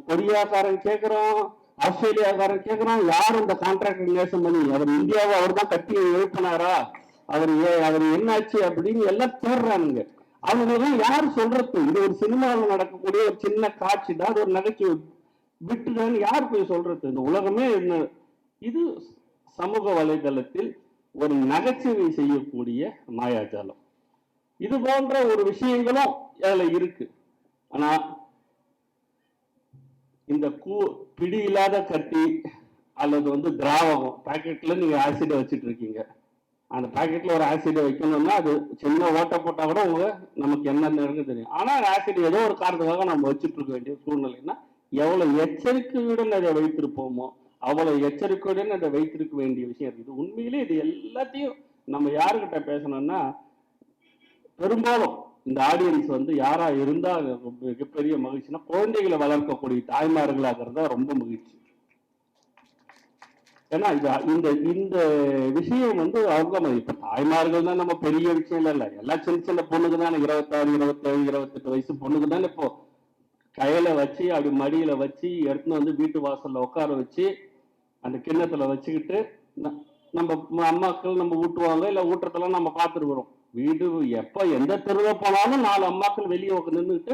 கொரியாக்காரன் கேட்கிறான், ஆஸ்திரேலியாக்காரன் கேட்கிறான், யார் இந்த கான்ட்ராக்டர் நேசமணி, அவர் இந்தியாவை அவர் தான் கட்டி எழுப்பினாரா, அவர் என்னாச்சு அப்படின்னு எல்லாம் தேடுறானுங்க. அவங்களும் யாரு சொல்றது, இது ஒரு சினிமாவில் நடக்கக்கூடிய ஒரு சின்ன காட்சி தான், அது ஒரு நகைச்சுவை விட்டுதான் யார் போய் சொல்றது, இந்த உலகமே என்ன. இது சமூக வலைதளத்தில் ஒரு நகைச்சுவை செய்யக்கூடிய மாயாஜாலம். இது போன்ற ஒரு விஷயங்களும் அதுல இருக்கு. ஆனா இந்த பிடி இல்லாத கத்தி அல்லது வந்து திராவகம் பாக்கெட்ல நீங்க ஆசிட வச்சுட்டு இருக்கீங்க, அந்த பாக்கெட்ல ஒரு ஆசிட் வைக்கணும்னா அது சின்ன ஓட்ட போட்டா கூட நமக்கு என்னன்னு தெரியும். ஆனா ஆசிட் ஏதோ ஒரு காரணத்துக்காக நம்ம வச்சுட்டு இருக்க வேண்டிய சூழ்நிலைன்னா எவ்வளவு எச்சரிக்கையுடன் அதை வைத்திருப்போமோ அவ்வளவு எச்சரிக்கையுடன் அதை வைத்திருக்க வேண்டிய விஷயம் இருக்குது. உண்மையிலே இது எல்லாத்தையும் நம்ம யாருக்கிட்ட பேசணும்னா, பெரும்பாலும் இந்த ஆடியன்ஸ் வந்து யாரா இருந்தா மிகப்பெரிய மகிழ்ச்சினா குழந்தைகளை வளர்க்கக்கூடிய தாய்மார்களாக இருந்தா ரொம்ப மகிழ்ச்சி. ஏன்னா இந்த இந்த விஷயம் வந்து அவங்க இப்ப தாய்மார்கள் தான் நம்ம பெரிய விஷயம் இல்ல, எல்லா சின்ன சின்ன பொண்ணுக்கு தானே 26, 27, 28 வயசு பொண்ணுக்கு தானே இப்போ கையில வச்சு அப்படி மடியில வச்சு எடுத்துன்னு வந்து வீட்டு வாசல்ல உட்கார வச்சு அந்த கிண்ணத்துல வச்சுக்கிட்டு நம்ம அம்மாக்கள் நம்ம ஊட்டுவாங்க, இல்ல ஊட்டுறதெல்லாம் நம்ம பார்த்துருக்குறோம். வீடு எப்ப எந்த தெருவை போனாலும் 4 அம்மாக்கள் வெளியே நின்றுட்டு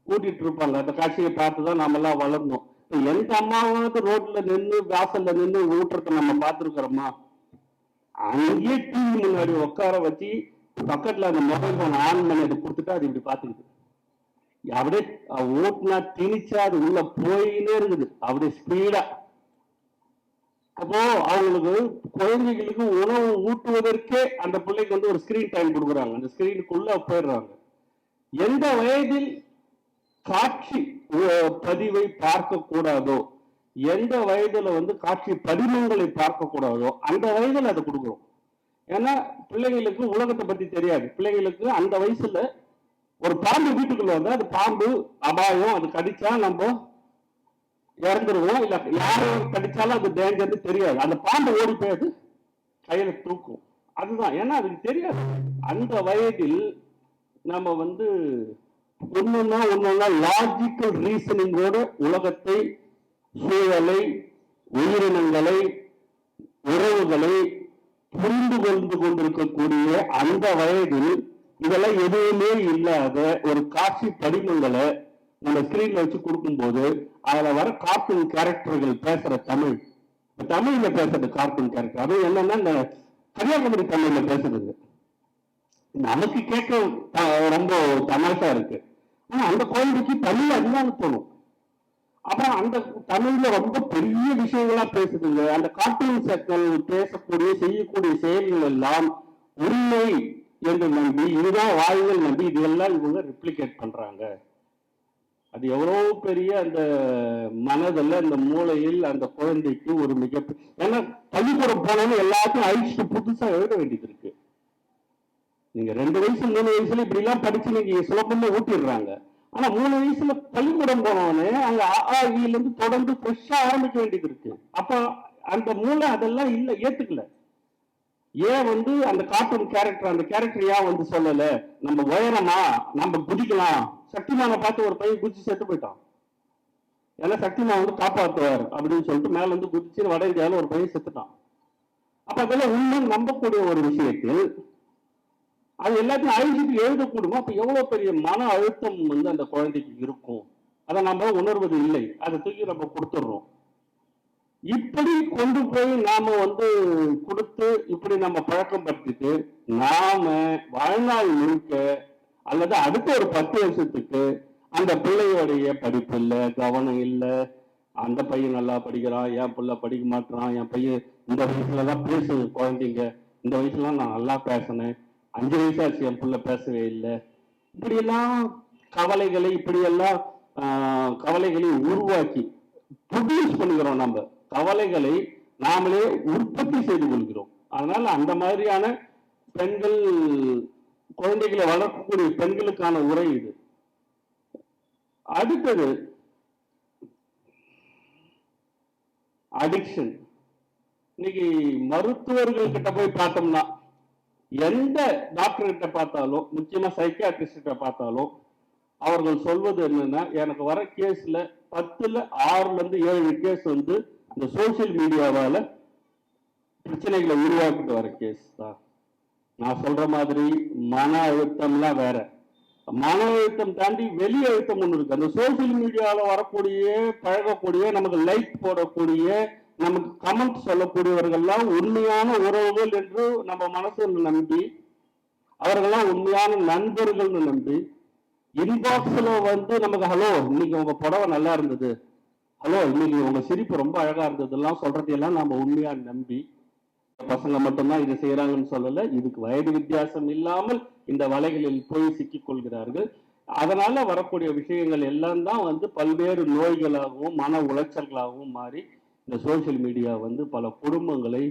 ஊட்டிட்டு இருப்பாங்க. அந்த காட்சியை பார்த்துதான் நாம எல்லாம் வளர்ந்தோம். எந்த அம்மாவாவது ரோட்ல நின்று வாசல்ல நின்று ஊட்டுறத நம்ம பார்த்துருக்கிறோமா? அங்கேயே டிவி முன்னாடி உட்கார வச்சு பக்கத்துல அந்த மொபைல் போன் ஆன் பண்ணி அதை கொடுத்துட்டு அது இப்படி பார்த்துக்குது. அப்படியே ஓட்டுனா திணிச்சா அது உள்ள போயினே இருக்குது அப்படியே ஸ்பீடா. அப்போ அவங்களுக்கு குழந்தைகளுக்கு உணவு ஊட்டுவதற்கே அந்த பிள்ளைக்கு வந்து ஒரு ஸ்கிரீன் டைம் கொடுக்குறாங்க, அந்த ஸ்கிரீனுக்குள்ள போயிடுறாங்க. எந்த வயதில் காட்சி பதிவை பார்க்க கூடாதோ, எந்த வயதுல வந்து காட்சி படிமங்களை பார்க்க கூடாதோ அந்த வயதுல அதை கொடுக்குறோம். ஏன்னா பிள்ளைங்களுக்கு உலகத்தை பத்தி தெரியாது. பிள்ளைங்களுக்கு அந்த வயசுல ஒரு பாம்பு வீட்டுக்குள்ள வந்து அது பாம்பு அபாயம், அது கடிச்சா நம்ம இறந்துருவோம், இல்ல யாரும் கடிச்சாலும் அது டேஞ்சர்னு தெரியாது. அந்த பாம்பு ஓடி போய் அது கையில தூக்கும். அதுதான், ஏன்னா அதுக்கு தெரியாது. அந்த வயதில் நம்ம வந்து ஒன்னொன்னா லாஜிக்கல் ரீசனிங்கோட உலகத்தை, சூழலை, உயிரினங்களை, உறவுகளை புரிந்து கொண்டு கொண்டிருக்கக்கூடிய அந்த வயதில் இதெல்லாம் எதுவுமே இல்லாத ஒரு காட்சி படிமங்களை நம்ம ஸ்கிரீன்ல வச்சு கொடுக்கும் போது அதுல வர கார்ட்டூன் கேரக்டர்கள் பேசுற தமிழ்ல பேசுறது கார்ட்டூன் கேரக்டர், அது என்னன்னா இந்த கன்னியாகுமரி தமிழ்ல பேசுறது நமக்கு கேட்க ரொம்ப தமாஷா இருக்கு. ஆனா அந்த குழந்தைக்கு தமிழ் அதுதான் தோணும். அப்புறம் அந்த தமிழ்ல ரொம்ப பெரிய விஷயங்களா பேசுதுங்க. அந்த கார்ட்டூன் சர்க்கிள் பேசக்கூடிய செய்யக்கூடிய செயல்கள் எல்லாம் உண்மை என்று நம்பி, இதுதான் வாழ்கள் நம்பி இதெல்லாம் இவங்க ரெப்ளிகேட் பண்றாங்க. அது எவ்வளவு பெரிய அந்த மனதில், அந்த மூளையில் அந்த குழந்தைக்கு ஒரு மிகப்பெரிய, ஏன்னா பள்ளிக்கூடம் போனாலும் எல்லாத்தையும் அழிச்சுட்டு புதுசா எழுத வேண்டியது இருக்கு. நீங்க 2 வயசு 3 வயசுல இப்படி எல்லாம் படிச்சு நீங்க சுலபமா ஊட்டிடுறாங்க. ஆனா 3 வயசுல பள்ளிக்கூடம் போனவனே அங்க இருந்து தொடர்ந்து ஃப்ரெஷ்ஷா ஆரம்பிக்க வேண்டியது இருக்கு. அப்ப அந்த மூளை அதெல்லாம் இல்ல, ஏத்துக்கல. ஏன் வந்து அந்த கார்ட்டூன் கேரக்டர், அந்த கேரக்டர் ஏன் வந்து சொல்லல, நம்ம உயரமா, நம்ம குதிக்கலாம். சக்திமானை பார்த்து ஒரு பையன் குதிச்சு செத்து போயிட்டான். ஏன்னா சக்திமான் வந்து காப்பாற்றுவார் அப்படின்னு சொல்லிட்டு மேல வந்து குதிச்சு வட இந்தியாவில் ஒரு பையன் செத்துட்டான். அப்ப அதெல்லாம் உண்மை நம்பக்கூடிய ஒரு விஷயத்தில் அது எல்லாத்தையும் அழிஞ்சிட்டு எழுதக்கூடுமோ, அப்ப எவ்வளவு பெரிய மன அழுத்தம் வந்து அந்த குழந்தைக்கு இருக்கும். அதை நம்ம உணர்வது இல்லை, அதை தூக்கி நம்ம கொடுத்துடுறோம். இப்படி கொண்டு போய் நாம வந்து கொடுத்து இப்படி நம்ம பழக்கம் படுத்திட்டு நாம வாழ்நாள் முழுக்க அல்லது அடுத்த ஒரு 10 வருஷத்துக்கு அந்த பிள்ளையோடைய படிப்பு இல்லை, கவனம் இல்லை, அந்த பையன் நல்லா படிக்கிறான், என் பிள்ளை படிக்க மாட்டான், என் பையன் இந்த வயசுலதான் பேசுது குழந்தைங்க, இந்த வயசுல நான் நல்லா பேசினேன், 5 வயசாச்சு என் பிள்ளை பேசவே இல்லை. இப்படியெல்லாம் கவலைகளை இப்படியெல்லாம் கவலைகளை உருவாக்கி ப்ரொடியூஸ் பண்ணுகிறோம். நம்ம கவலைகளை நாமளே உற்பத்தி செய்து கொள்கிறோம். அதனால அந்த மாதிரியான பெண்கள், குழந்தைகளை வளர்க்கக்கூடிய பெண்களுக்கான உரை இது. அடுத்தது அடிக்ஷன். இன்னைக்கு மருத்துவர்கள் கிட்ட போய் பார்த்தோம்னா, எந்த டாக்டர் கிட்ட பார்த்தாலும், முக்கியமா சைக்கியாட்ரிஸ்ட் கிட்ட பார்த்தாலும், அவர்கள் சொல்வது என்னன்னா, எனக்கு வர கேஸ்ல 10ல் 6ல இருந்து 7 கேஸ் வந்து இந்த சோசியல் மீடியாவால பிரச்சனைகளை உருவாக்கிட்டு வர கேஸ் தான். நான் சொல்ற மாதிரி மன அழுத்தம்லாம் வேற. மன அழுத்தம் தாண்டி வெளி அழுத்தம் ஒன்று இருக்கு. அந்த சோசியல் மீடியாவில் வரக்கூடிய, பழகக்கூடிய, நமக்கு லைக் போடக்கூடிய, நமக்கு கமெண்ட் சொல்லக்கூடியவர்கள்லாம் உண்மையான உறவுகள் என்று நம்ம மனசு நம்பி, அவர்கள்லாம் உண்மையான நண்பர்கள்னு நம்பி, இன்பாக்ஸ்ல வந்து நமக்கு ஹலோ இன்னைக்கு உங்க புடவை நல்லா இருந்தது, ஹலோ இன்னைக்கு உங்க சிரிப்பு ரொம்ப அழகா இருந்ததுலாம் சொல்றதையெல்லாம் நம்ம உண்மையா நம்பி, பசங்க மட்டும்தான் இது செய்யறாங்கன்னு சொல்லல, இதுக்கு வயது வித்தியாசம் இல்லாமல் இந்த வலைகளில் போய் சிக்கிக் கொள்கிறார்கள். அதனால வரக்கூடிய விஷயங்கள் எல்லாம் தான் வந்து பல்வேறு நோய்களாகவும் மன உளைச்சல்களாகவும் மாறி இந்த சோசியல் மீடியா வந்து பல குடும்பங்களை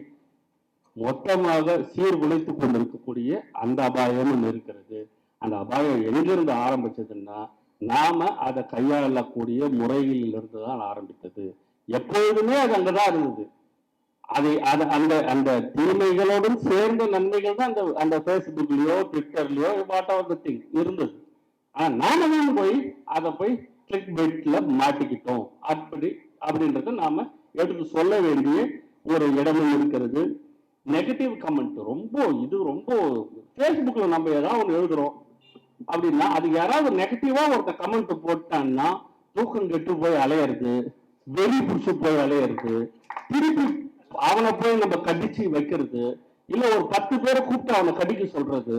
மொத்தமாக சீர்குலைத்து கொண்டிருக்கக்கூடிய அந்த அபாயமும் இருக்கிறது. அந்த அபாயம் எங்கிருந்து ஆரம்பிச்சதுன்னா, நாம அதை கையாளக்கூடிய முறையில் இருந்து தான் ஆரம்பித்தது. எப்பொழுதுமே அது அங்கதான் இருந்தது. அந்த அந்த தீமைகளோடும் சேர்ந்த நன்மைகள் தான் அந்த பேஸ்புக்லயோ ட்விட்டர்லயோ வாட் ஆவர் தி திங் இருந்தது. ஆனா நாம தான் போய் அதை போய் கிளிக் பைட்ல மாட்டிக்கிட்டோம் அப்படின்றத நாம எடுத்து சொல்ல வேண்டிய ஒரு இடமும் இருக்கிறது. நெகட்டிவ் கமெண்ட் ரொம்ப பேஸ்புக்ல நம்ம ஏதாவது ஒன்று எழுதுறோம் அப்படின்னா, அது யாராவது நெகட்டிவா ஒருத்த கமெண்ட் போட்டான்னா தூக்கம் கெட்டு போய் அலையிறது, வெறி பிடிச்சு போய் அலையிறது, திருப்பி அவனை போய் நம்ம கடிச்சு வைக்கிறது, இல்ல ஒரு 10 பேரை கூப்பிட்டு அவனை கடிக்க சொல்றது.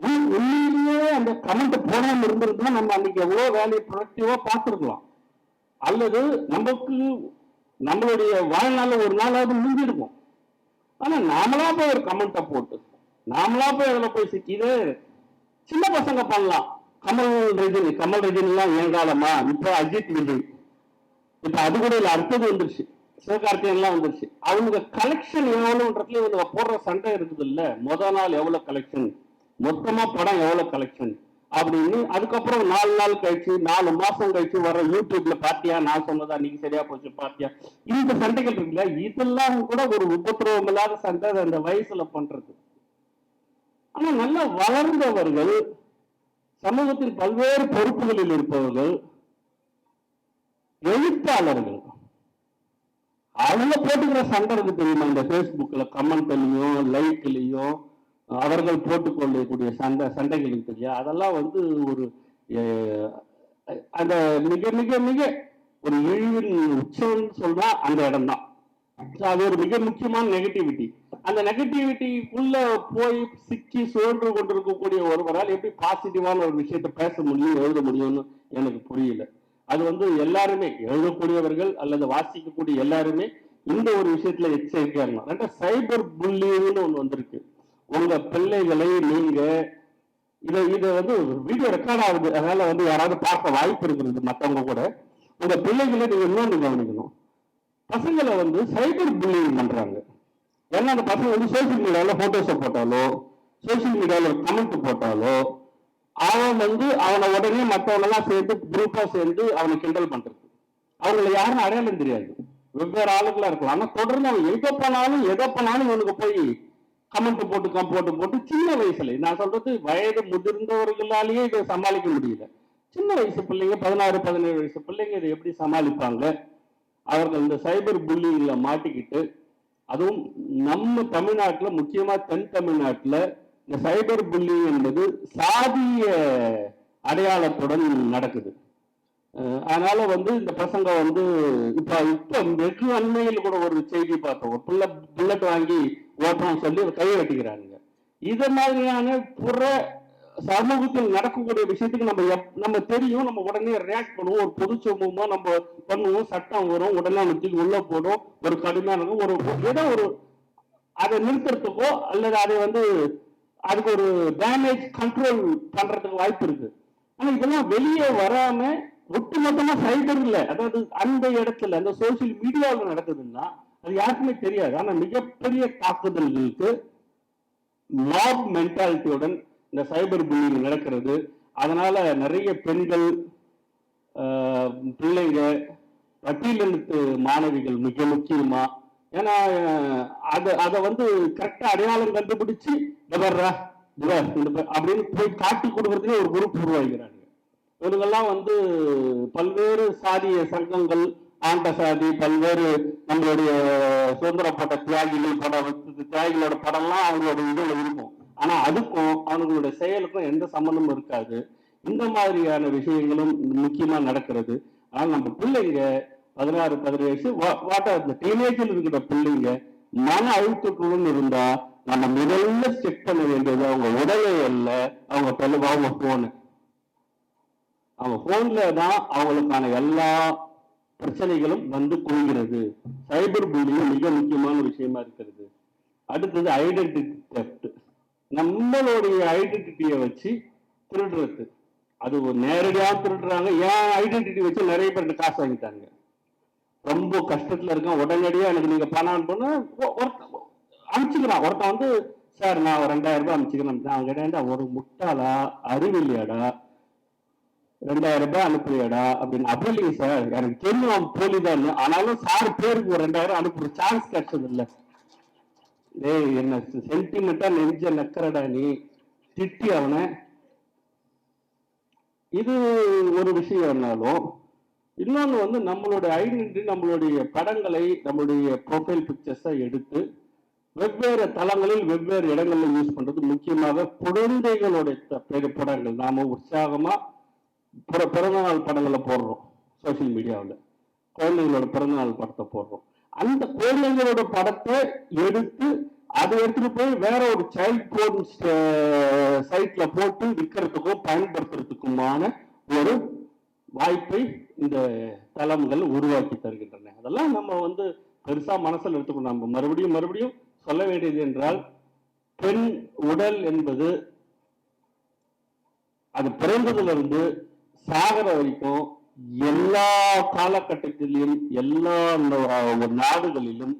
உண்மையிலேயே அந்த கமெண்ட் போடாம இருந்திருந்தா நம்ம அன்னைக்கு எவ்வளவு வேலையை ப்ரொடக்டிவா பார்த்துருக்கலாம். அல்லது நமக்கு நம்மளுடைய வாழ்நாள் ஒரு நாளாவது முடிஞ்சிருக்கும். ஆனா நாமளா போய் ஒரு கமெண்ட்டை போட்டு, நாமளா போய் அதுல போய் சிக்கிது. சின்ன பசங்க பண்ணலாம். கமல் ரஜினி எல்லாம் ஏன் காலமா, இப்ப அஜித் விஜய், இப்ப அது கூட இல்ல, அடுத்தது வந்துருச்சு, சிவகார்த்திகேயன் எல்லாம் வந்துருச்சு. அவங்க கலெக்ஷன் எவ்வளவுன்றதுல இவங்க போடுற சண்டை இருக்குது இல்ல, முதல் நாள் எவ்வளவு கலெக்ஷன், மொத்தமா படம் எவ்வளவு கலெக்ஷன் அப்படின்னு. அதுக்கப்புறம் 4 நாள் கழிச்சு 4 மாசம் கழிச்சு வர யூடியூப்ல பாத்தியா, நான் சொன்னதா நீங்க சரியா போச்சு பாத்தியா, இந்த சண்டைகள் இருக்குல்ல, இதெல்லாம் கூட ஒரு உபத்திரவம் இல்லாத சண்டை அந்த வயசுல பண்றது. ஆனா நல்லா வளர்ந்தவர்கள், சமூகத்தில் பல்வேறு பொறுப்புகளில் இருப்பவர்கள், எழுத்தாளர்கள், அவங்க போட்டுக்கிற சண்டை இருக்கு தெரியுமா, இந்த பேஸ்புக்ல கமெண்ட்லயும் லைக்லயும் அவர்கள் போட்டுக்கொள்ளக்கூடிய சண்டைகளுக்கு தெரியும். அதெல்லாம் வந்து ஒரு அந்த மிக மிக மிக ஒரு இழிவின் உச்சம்னு சொல்றா அந்த இடம் தான். அது ஒரு மிக முக்கியமான நெகட்டிவிட்டி. அந்த நெகட்டிவிட்டிக்குள்ள போய் சிக்கி சுழன்று கொண்டிருக்கக்கூடிய ஒருவரால் எப்படி பாசிட்டிவான ஒரு விஷயத்த பேச முடியும், எழுத முடியும்னு எனக்கு புரியல. அது வந்து எல்லாருமே எழுதக்கூடியவர்கள் அல்லது வாசிக்கக்கூடிய எல்லாருமே இந்த ஒரு விஷயத்துல எச்சரிக்கையா இருக்கணும். ரெண்டா சைபர் புல்லிங்னு ஒண்ணு வந்திருக்கு. உங்க பிள்ளைகளை நீங்க இதை வந்து வீடியோ ரெக்கார்ட் ஆகுது, அதனால வந்து யாராவது பார்க்க வாய்ப்பு இருக்கிறது மற்றவங்க கூட. உங்க பிள்ளைகளை நீங்க இன்னொன்று கவனிக்கணும். பசங்களை வந்து சைபர் புல்லிங் பண்றாங்க. ஏன்னா அந்த பசங்க வந்து சோசியல் மீடியாவில் போட்டோஸை போட்டாலோ, சோசியல் மீடியாவில் கமெண்ட் போட்டாலோ, அவன் வந்து அவனை உடனே மற்றவனெல்லாம் சேர்ந்து குரூப்பா சேர்ந்து அவனை கிண்டல் பண்றது. அவங்களை யாரும் அடையாளம் தெரியாது, வெவ்வேறு ஆளுகளா இருக்கலாம். ஆனா தொடர்ந்து அவன் எதை பண்ணாலும் இவனுக்கு போய் கமெண்ட் போட்டு சின்ன வயசுல, நான் சொல்றது வயது முதிர்ந்தவர்களாலேயே இதை சமாளிக்க முடியல. சின்ன வயசு பிள்ளைங்க, 16-17 வயசு பிள்ளைங்க இதை எப்படி சமாளிப்பாங்க? அவர்கள் இந்த சைபர் புல்லிங்ல மாட்டிக்கிட்டு, அதுவும் நம்ம தமிழ்நாட்டில், முக்கியமா தென் தமிழ்நாட்டில் இந்த சைபர் புல்லிங் என்பது சாதிய அடையாளத்துடன் நடக்குது. அதனால வந்து இந்த பசங்க வந்து இப்ப வெகு அண்மையில் கூட ஒரு செய்தி பார்த்தோம், ஒரு புல்லட் வாங்கி ஓட்டணும் சொல்லி கையை வெட்டிக்கிறாங்க. இது மாதிரியான புற சமூகத்தில் நடக்கக்கூடிய விஷயத்துக்கு நம்ம தெரியும், நம்ம உடனே ரியாக்ட் பண்ணுவோம். ஒரு பொது சமூகமா நம்ம பண்ணுவோம், சட்டம் வரும், உடனே நம்ம உள்ள போடும், ஒரு கடுமையான ஒரு ஏதோ ஒரு அதை நிறுத்துறதுக்கோ அல்லது அதை வந்து அதுக்கு ஒரு டேமேஜ் கண்ட்ரோல் பண்றதுக்கு வாய்ப்பு இருக்கு. ஆனா இதெல்லாம் வெளியே வராம ஒட்டுமொத்தமா சைபர்ல, அதாவது அந்த இடத்துல அந்த சோசியல் மீடியாவில் நடக்குதுன்னா அது யாருக்குமே தெரியாது. ஆனா மிகப்பெரிய தாக்குதல்களுக்கு மாப் மென்டாலிட்டியுடன் இந்த சைபர் புல்லிங் நடக்கிறது. அதனால நிறைய பெண்கள், பிள்ளைங்க, பட்டியலினத்து மாணவிகள் மிக முக்கியமா, ஏன்னா அதை வந்து கரெக்டா அடையாளம் கண்டுபிடிச்சு அப்படின்னு போய் காட்டி கொடுக்கறதுக்கு ஒரு குரூப் உருவாகிறாங்க. இவங்கெல்லாம் வந்து பல்வேறு சாதிய சங்கங்கள், ஆண்ட சாதி, பல்வேறு நம்மளுடைய சுதந்திர போட்ட தியாகிகள் தியாகிகளோட படம்லாம் அவங்களோட இதுல இருக்கும். ஆனா அதுக்கும் அவங்களுடைய செயலுக்கும் எந்த சம்பந்தமும் இருக்காது. இந்த மாதிரியான விஷயங்களும் முக்கியமா நடக்கிறது. ஆனா நம்ம பிள்ளைங்க 16, 17 வயசு டீனேஜில் இருக்கிற பிள்ளைங்க மன அழுத்தத்துடன் இருந்தா நம்ம முதல்ல செக் பண்ண வேண்டியது அவங்க உடலை அல்ல, அவங்க போனு. அவங்க போன்ல தான் அவங்களுக்கான எல்லா பிரச்சனைகளும் வந்து குவிகிறது. சைபர் புல்லிங் மிக முக்கியமான விஷயமா இருக்கிறது. அடுத்தது ஐடென்டிட்டி தெஃப்ட். நம்மளுடைய ஐடென்டிட்டியை வச்சு திருடுறது. அது ஒரு நேரடியாக திருடுறாங்க. ஏன் ஐடென்டிட்டி வச்சு நிறைய பேருக்கு காசு வாங்கிட்டாங்க. ரொம்ப கஷ்டத்துல இருக்கான், உடனடியா எனக்கு நீங்க பணம் அனுப்புனா அனுப்பிச்சுக்கிறான். ஒருத்தன் வந்து சார் நான் 2000 ரூபாய் அனுப்பிச்சுக்கிறேன். நான் கிடையாண்டா ஒரு முட்டாளா, அறிவில்லையாடா, 2000 ரூபாய் அனுப்புறியாடா அப்படின்னு. அப்படி இல்லைங்க சார், எனக்கு தெரியும் போலிதான், ஆனாலும் சார் பேருக்கு ஒரு 2000 அனுப்புற சான்ஸ் கிடைச்சது இல்லை. ஏய் என்ன சென்டிமெண்டா நெஞ்ச நக்கறடா நீ, திட்டி அவனை. இது ஒரு விஷயம். இருந்தாலும் இன்னொன்று வந்து நம்மளுடைய ஐடென்டிட்டி, நம்மளுடைய படங்களை, நம்மளுடைய ப்ரொஃபைல் பிக்சர்ஸை எடுத்து வெவ்வேறு தளங்களில் வெவ்வேறு இடங்களில் யூஸ் பண்றது. முக்கியமாக குழந்தைகளுடைய படங்கள் நாம உற்சாகமா பிறந்தநாள் படங்களை போடுறோம் சோசியல் மீடியாவில், குழந்தைகளோட பிறந்தநாள் படத்தை போடுறோம். அந்த குழந்தைகளோட படத்தை எடுத்து அதை எடுத்துட்டு போய் வேற ஒரு சைல்ட் போர்ன் சைட்ல போட்டு விற்கிறதுக்கும் பயன்படுத்துறதுக்குமான ஒரு வாய்ப்பை இந்த தளங்கள் உருவாக்கி தருகின்றன. அதெல்லாம் நம்ம வந்து பெருசா மனசில் எடுத்துக்கணும். நம்ம மறுபடியும் சொல்ல வேண்டியது என்றால், பெண் உடல் என்பது அது பிறந்ததிலிருந்து சாகர வரைக்கும் எல்லா காலகட்டத்திலும், எல்லா நாடுகளிலும்,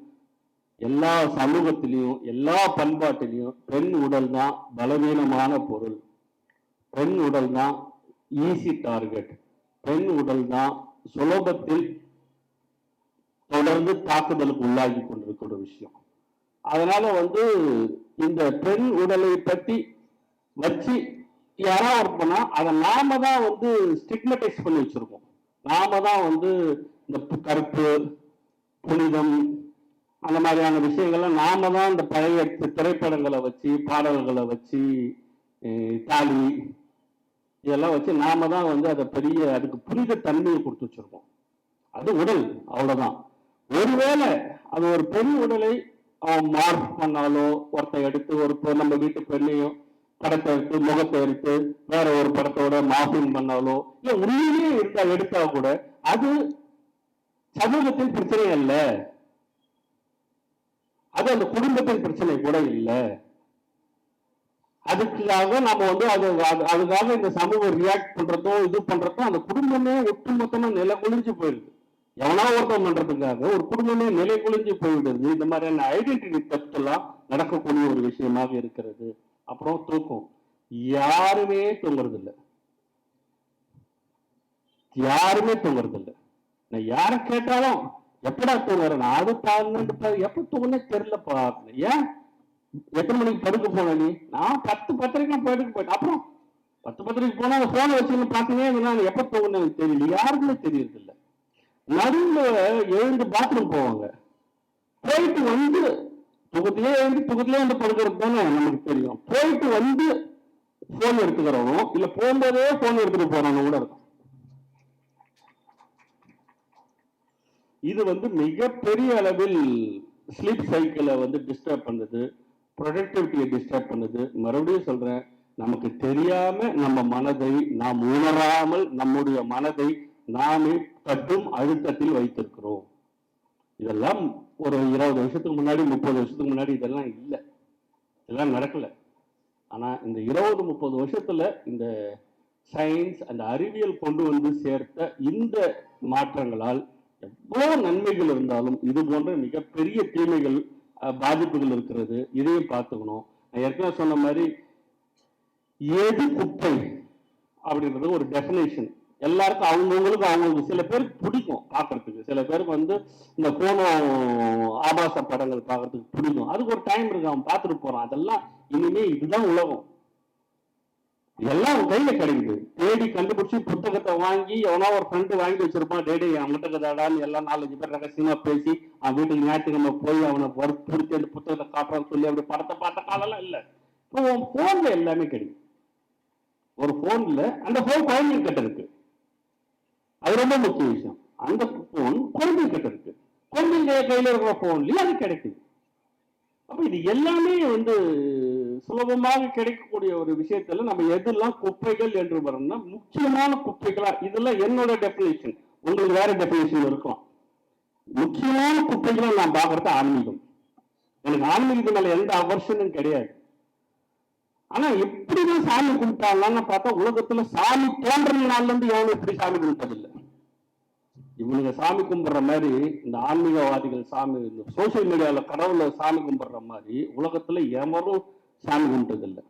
எல்லா சமூகத்திலையும், எல்லா பண்பாட்டிலையும் பெண் உடல் தான் பலவீனமான பொருள். பெண் உடல் தான் ஈஸி டார்கெட். பெண் உடல் தான் சுலபத்தில் தொடர்ந்து தாக்குதலுக்கு உள்ளாகி கொண்டிருக்கிற விஷயம். அதனால வந்து இந்த பெண் உடலை பற்றி வச்சு யாராவது இருப்போம்னா அதை நாம தான் வந்து ஸ்டிக்மடைஸ் பண்ணி வச்சிருக்கோம். நாம தான் வந்து இந்த கருப்பு, புனிதம், அந்த மாதிரியான விஷயங்கள்லாம் நாம தான் இந்த பழைய திரைப்படங்களை வச்சு, பாடல்களை வச்சு, தாலி இதெல்லாம் வச்சு நாம தான் வந்து அதை அதுக்கு புனித தன்மையை கொடுத்து வச்சிருக்கோம். அது உடல், அவ்வளவுதான். ஒருவேளை அது ஒரு பெண் உடலை அவன் மார்க் பண்ணாலோ, ஒருத்தன் எடுத்து ஒரு நம்ம வீட்டு பெண்ணையும் படத்தை எடுத்து முகத்தை எடுத்து வேற ஒரு படத்தோட மார்பிங் பண்ணாலோ, இல்ல உண்மையிலேயே எடுத்தா கூட அது சமூகத்தின் பிரச்சனை அல்ல, அது அந்த குடும்பத்தின் பிரச்சனை கூட இல்லை. அதுக்காக நம்ம வந்து அதுக்காக இந்த சமூகம் ரியாக்ட் பண்றதோ இது பண்றதோ அந்த குடும்பமே ஒட்டுமொத்தமா நிலை குளிஞ்சு போயிடுது. எவனா ஒருத்தம் பண்றதுக்காக ஒரு குடும்பமே நிலை குளிஞ்சு போயிடுது. இந்த மாதிரியான ஐடென்டிட்டி தெஃப்ட் எல்லாம் நடக்கக்கூடிய ஒரு விஷயமாக இருக்கிறது. அப்புறம் தூக்கம், யாருமே தூங்குறது இல்லை. நான் யாரை கேட்டாலும் எப்படா தூங்குறேன், அது 12 எப்ப தூங்குனே தெரியலப்பா. ஏன் எத்தனை மணிக்கு படுக்க போன நீ? நான் 10-10:30 படுக்க போயிட்டேன். அப்புறம் 10-10:30 போனா அந்த போனை வச்சுன்னு பார்த்தீங்கன்னா எப்ப தூங்குனேன்னு தெரியல. யாருக்குமே தெரியறது இல்லை. நடுவில் எழுந்து பாத்ரூம் போவாங்க, போயிட்டு வந்து தூக்கத்திலே வந்து படுக்கிறது தானே நமக்கு தெரியும். போயிட்டு வந்து போன் எடுத்துக்கிறவனும் இல்ல போகும்போதே போன் எடுத்துட்டு போறவனும் கூட இருக்கும். இது வந்து மிகப்பெரிய அளவில் ஸ்லீப் சைக்கிளை வந்து டிஸ்டர்ப் பண்ணுது, ப்ரொடக்டிவிட்டியை டிஸ்டர்ப் பண்ணுது. மறுபடியும் சொல்றேன், நமக்கு தெரியாம நம்ம மனதை நாம் உணராமல் நம்முடைய மனதை நாமே கட்டும் அழுத்தத்தில் வைத்திருக்கிறோம். இதெல்லாம் ஒரு 20 வருஷத்துக்கு முன்னாடி 30 வருஷத்துக்கு முன்னாடி இதெல்லாம் இல்லை, இதெல்லாம் நடக்கல. ஆனா இந்த 20-30 வருஷத்துல இந்த சயின்ஸ் அந்த அறிவியல் கொண்டு வந்து சேர்த்த இந்த மாற்றங்களால் எவ்வளவு நன்மைகள் இருந்தாலும் இது போன்ற மிகப்பெரிய தீமைகள் பாதிப்புகள் இருக்கிறது. இதையும் பார்த்துக்கணும். நான் ஏற்கனவே சொன்ன மாதிரி எது குப்பை அப்படின்றது ஒரு டெஃபினேஷன். எல்லாருக்கும் அவங்களுக்கு சில பேருக்கு பிடிக்கும் பார்க்கறதுக்கு, சில பேருக்கு வந்து இந்த போனோ ஆபாச படங்கள் பார்க்கறதுக்கு பிடிக்கும். அதுக்கு ஒரு டைம் இருக்கு, அவன் பார்த்துட்டு போறான். அதெல்லாம் இனிமே இதுதான் உலகம், எல்லாம் கையில கிடைக்குது. தேடி கண்டுபிடிச்சி புத்தகத்தை வாங்கி எவனோ ஒரு ஃப்ரெண்டு வாங்கி வச்சிருப்பான், டேடி அவன் கதாடான்னு எல்லாம் 4-5 பேர் ரகசியமா பேசி அவன் வீட்டுக்கு ஞாயிற்றுக்கிழமை போய் அவனை பிடிச்சி அந்த புத்தகத்தை காட்டுறான்னு சொல்லி அப்படி படத்தை பார்த்த காலெல்லாம் இல்லை. இப்போ உன் போன்ல எல்லாமே கிடைக்கும். ஒரு போன்ல அந்த போன் குழந்தை கிட்ட இருக்கு, அது ரொம்ப முக்கிய விஷயம். அந்த போன் குழந்தை கிட்ட இருக்கு, குழந்தைங்க கையில இருக்கிற போன்லயும் அது கிடைக்குது. அப்ப இது எல்லாமே வந்து சுலபமாக கிடைக்கக்கூடிய ஒரு விஷயத்துல நம்ம எதெல்லாம் குப்பைகள் என்று வரணும்னா முக்கியமான குப்பைகளா, இதெல்லாம் என்னோட டெபினேஷன், உங்களுக்கு வேற டெபினேஷன் இருக்கும். முக்கியமான குப்பைகளை நான் பாக்குறது ஆன்மீகம். எனக்கு ஆன்மீகத்து மேல எந்த அவர்ஷனும் கிடையாது. ஆனா எப்படிதான் சாமி கும்பிட்டாங்கன்னு பார்த்தா உலகத்துல சாமி தோன்ற நாள்ல இருந்து எவனும் எப்படி சாமி கும்பிட்டதில்லை. இவனுங்க சாமி கும்பிடுற மாதிரி இந்த ஆன்மீகவாதிகள் சாமி, இந்த சோசியல் மீடியால கடவுளை சாமி கும்பிடுற மாதிரி உலகத்துல எவரும் சாமி கும்பிட்டதில்லை.